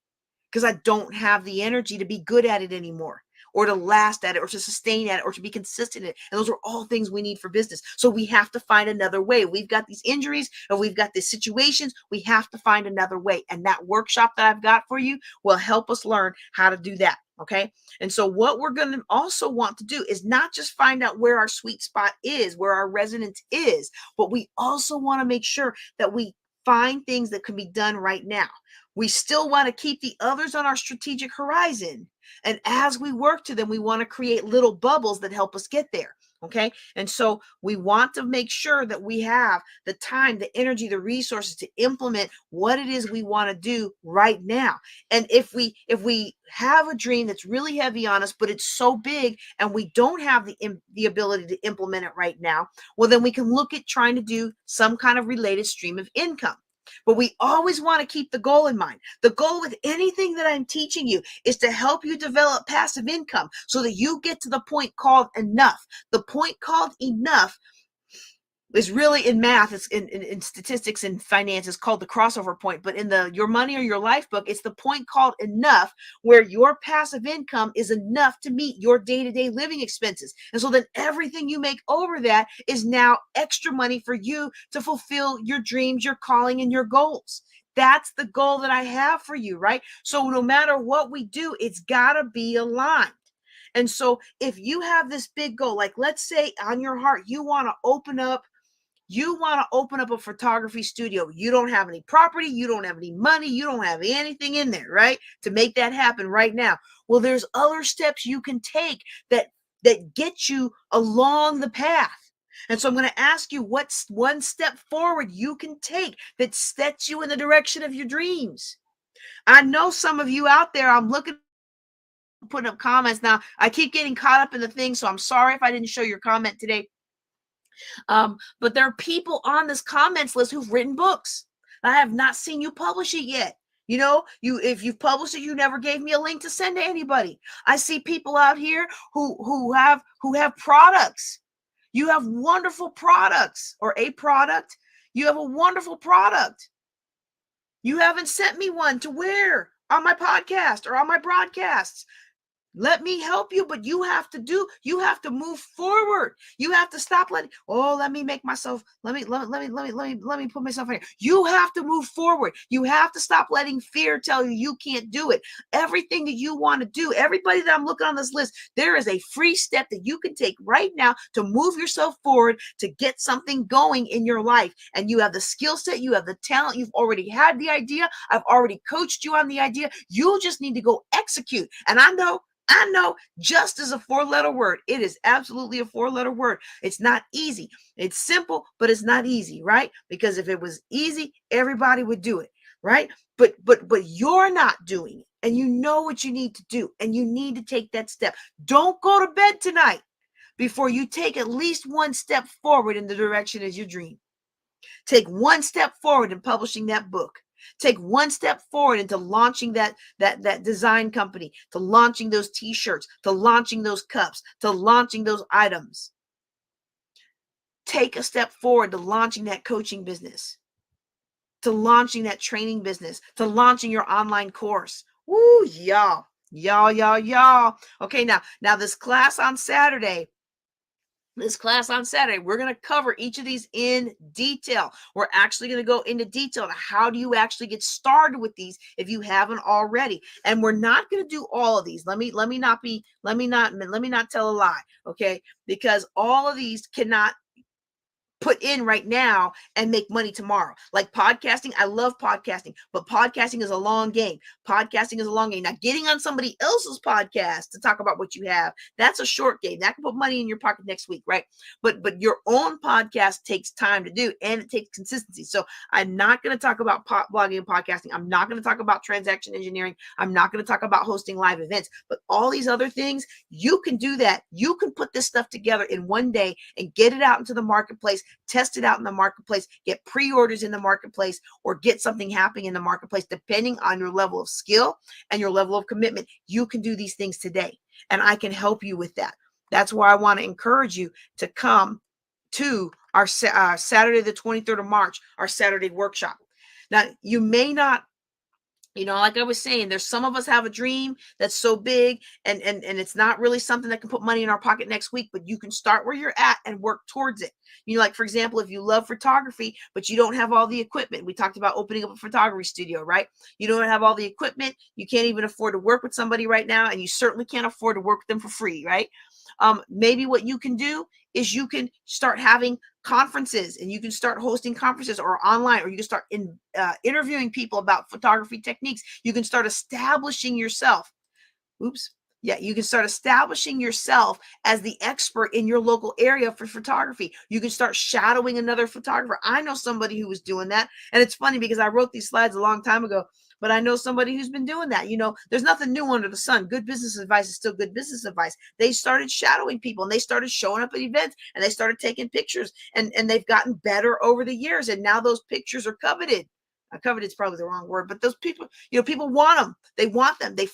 because I don't have the energy to be good at it anymore, or to last at it, or to sustain at it, or to be consistent in it. And those are all things we need for business. So we have to find another way. We've got these injuries and we've got these situations. We have to find another way. And that workshop that I've got for you will help us learn how to do that. Okay. And so what we're going to also want to do is not just find out where our sweet spot is, where our resonance is, but we also want to make sure that we find things that can be done right now. We still want to keep the others on our strategic horizon. And as we work to them, we want to create little bubbles that help us get there. Okay. And so we want to make sure that we have the time, the energy, the resources to implement what it is we want to do right now. And if we have a dream that's really heavy on us, but it's so big and we don't have the ability to implement it right now, well, then we can look at trying to do some kind of related stream of income. But we always want to keep the goal in mind. The goal with anything that I'm teaching you is to help you develop passive income so that you get to the point called enough. The point called enough is really, in math, it's in statistics and finance, is called the crossover point. But in the Your Money or Your Life book, it's the point called enough, where your passive income is enough to meet your day-to-day living expenses. And so then everything you make over that is now extra money for you to fulfill your dreams, your calling, and your goals. That's the goal that I have for you, right? So no matter what we do, it's got to be aligned. And so if you have this big goal, like let's say on your heart, you want to open up You want to open up a photography studio. You don't have any property. You don't have any money. You don't have anything in there, right? To make that happen right now. Well, there's other steps you can take that get you along the path. And so I'm going to ask you, what's one step forward you can take that sets you in the direction of your dreams? I know some of you out there, I'm looking, putting up comments. Now, I keep getting caught up in the thing, so I'm sorry if I didn't show your comment today. But there are people on this comments list who've written books. I have not seen you publish it yet. You know, if you've published it, you never gave me a link to send to anybody. I see people out here who have products. You have wonderful products, or a product. You have a wonderful product. You haven't sent me one to wear on my podcast or on my broadcasts. Let me help you, but you have to move forward. You have to stop letting, let me put myself in here. You have to move forward. You have to stop letting fear tell you can't do it. Everything that you want to do, everybody that I'm looking on this list, there is a free step that you can take right now to move yourself forward, to get something going in your life. And you have the skill set, you have the talent, you've already had the idea. I've already coached you on the idea. You just need to go execute. And I know just is a 4-letter word. It is absolutely a 4-letter word. It's not easy. It's simple, but it's not easy, right? Because if it was easy, everybody would do it, right? But you're not doing it, and you know what you need to do, and you need to take that step. Don't go to bed tonight before you take at least one step forward in the direction of your dream. Take one step forward in publishing that book. Take one step forward into launching that design company, to launching those t-shirts, to launching those cups, to launching those items. Take a step forward to launching that coaching business, to launching that training business, to launching your online course. Woo, y'all. Okay, now this class on Saturday, we're going to cover each of these in detail. We're actually going to go into detail to how do you actually get started with these if you haven't already. And we're not going to do all of these. Let me not tell a lie, okay? Because all of these cannot put in right now and make money tomorrow. Like podcasting, I love podcasting, but podcasting is a long game. Now, getting on somebody else's podcast to talk about what you have, that's a short game. That can put money in your pocket next week, right? But your own podcast takes time to do, and it takes consistency. So I'm not going to talk about blogging and podcasting. I'm not going to talk about transaction engineering. I'm not going to talk about hosting live events. But all these other things, you can do that. You can put this stuff together in one day and get it out into the marketplace. Test it out in the marketplace, get pre-orders in the marketplace, or get something happening in the marketplace, depending on your level of skill and your level of commitment. You can do these things today, and I can help you with that. That's why I want to encourage you to come to our Saturday, the 23rd of March, our Saturday workshop. Now, you may not, like I was saying, there's some of us have a dream that's so big and it's not really something that can put money in our pocket next week, but you can start where you're at and work towards it. Like, for example, if you love photography, but you don't have all the equipment, we talked about opening up a photography studio, right? You don't have all the equipment. You can't even afford to work with somebody right now, and you certainly can't afford to work with them for free, right? Maybe what you can do is you can start having conferences, and you can start hosting conferences or online, or you can start interviewing people about photography techniques. You can start establishing yourself. You can start establishing yourself as the expert in your local area for photography. You can start shadowing another photographer. I know somebody who was doing that. And it's funny because I wrote these slides a long time ago, but I know somebody who's been doing that. There's nothing new under the sun. Good business advice is still good business advice. They started shadowing people, and they started showing up at events, and they started taking pictures, and they've gotten better over the years. And now those pictures are coveted. Coveted is probably the wrong word, but those people, people want them. They want them. They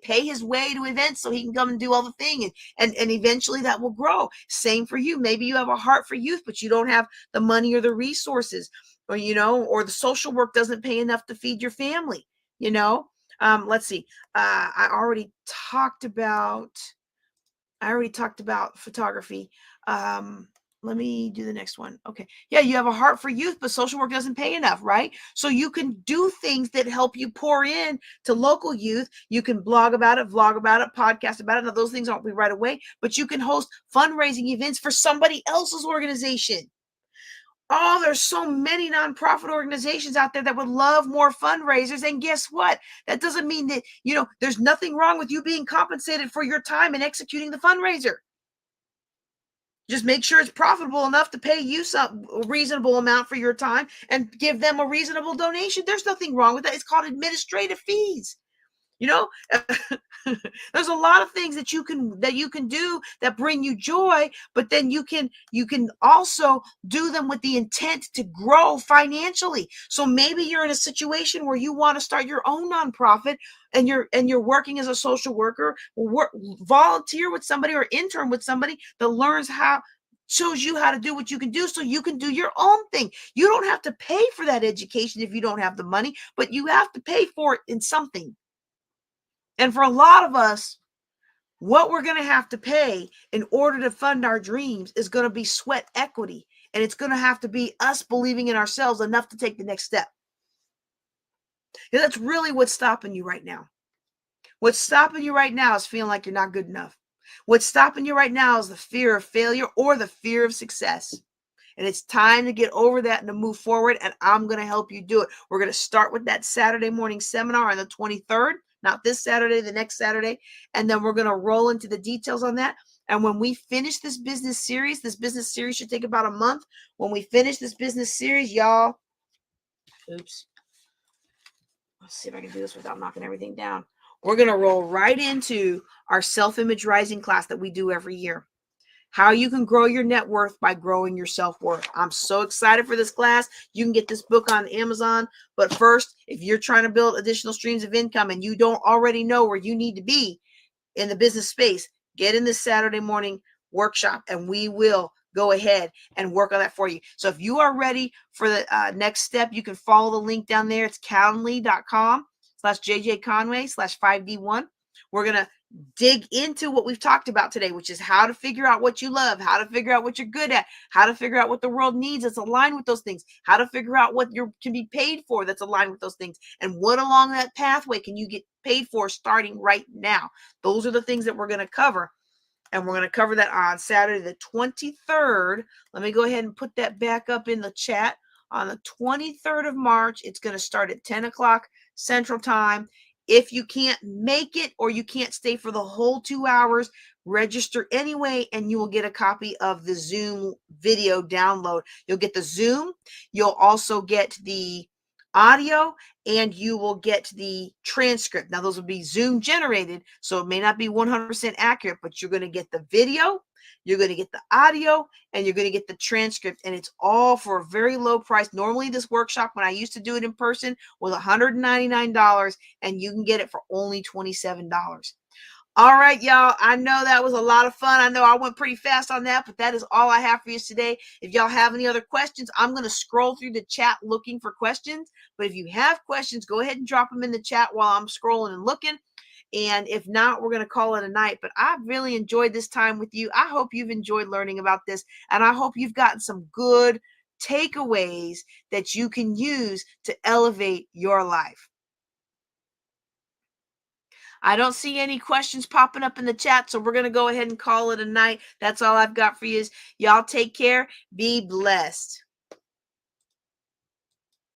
pay his way to events so he can come and do all the thing, and eventually that will grow. Same for you. Maybe you have a heart for youth, but you don't have the money or the resources, or or the social work doesn't pay enough to feed your family. Let's see. I already talked about photography. Let me do the next one. Okay. Yeah, you have a heart for youth, but social work doesn't pay enough, right? So you can do things that help you pour in to local youth. You can blog about it, vlog about it, podcast about it. Now, those things aren't be right away, but you can host fundraising events for somebody else's organization. Oh, there's so many nonprofit organizations out there that would love more fundraisers. And guess what? That doesn't mean that, there's nothing wrong with you being compensated for your time in executing the fundraiser. Just make sure it's profitable enough to pay you some reasonable amount for your time and give them a reasonable donation. There's nothing wrong with that. It's called administrative fees. You know, there's a lot of things that you can do that bring you joy, but then you can also do them with the intent to grow financially. So maybe you're in a situation where you want to start your own nonprofit, and you're working as a social worker. Volunteer with somebody or intern with somebody that shows you how to do what you can do, so you can do your own thing. You don't have to pay for that education if you don't have the money, but you have to pay for it in something. And for a lot of us, what we're going to have to pay in order to fund our dreams is going to be sweat equity. And it's going to have to be us believing in ourselves enough to take the next step. And that's really what's stopping you right now. What's stopping you right now is feeling like you're not good enough. What's stopping you right now is the fear of failure or the fear of success. And it's time to get over that and to move forward. And I'm going to help you do it. We're going to start with that Saturday morning seminar on the 23rd, not this Saturday, the next Saturday. And then we're going to roll into the details on that. And when we finish this business series should take about a month. When we finish this business series, y'all, oops. Let's see if I can do this without knocking everything down. We're going to roll right into our self-image rising class that we do every year. How you can grow your net worth by growing your self-worth. I'm so excited for this class. You can get this book on Amazon. But first, if you're trying to build additional streams of income and you don't already know where you need to be in the business space, get in this Saturday morning workshop and we will go ahead and work on that for you. So if you are ready for the next step, you can follow the link down there. It's calendly.com/JJConway/5D1. We're going to dig into what we've talked about today, which is how to figure out what you love, how to figure out what you're good at, how to figure out what the world needs that's aligned with those things, how to figure out what you can be paid for that's aligned with those things, and what along that pathway can you get paid for starting right now. Those are the things that we're going to cover. And we're going to cover that on Saturday, the 23rd. Let me go ahead and put that back up in the chat. On the 23rd of March, it's going to start at 10 o'clock Central Time. If you can't make it or you can't stay for the whole 2 hours, register anyway, and you will get a copy of the Zoom video download. You'll get the Zoom. You'll also get the audio, and you will get the transcript. Now, those will be Zoom generated, so it may not be 100% accurate, but you're going to get the video, you're going to get the audio, and you're going to get the transcript, and it's all for a very low price. Normally, this workshop, when I used to do it in person, was $199, and you can get it for only $27. All right, y'all. I know that was a lot of fun. I know I went pretty fast on that, but that is all I have for you today. If y'all have any other questions, I'm going to scroll through the chat looking for questions. But if you have questions, go ahead and drop them in the chat while I'm scrolling and looking. And if not, we're going to call it a night. But I've really enjoyed this time with you. I hope you've enjoyed learning about this. And I hope you've gotten some good takeaways that you can use to elevate your life. I don't see any questions popping up in the chat, so we're going to go ahead and call it a night. That's all I've got for you. Y'all take care. Be blessed.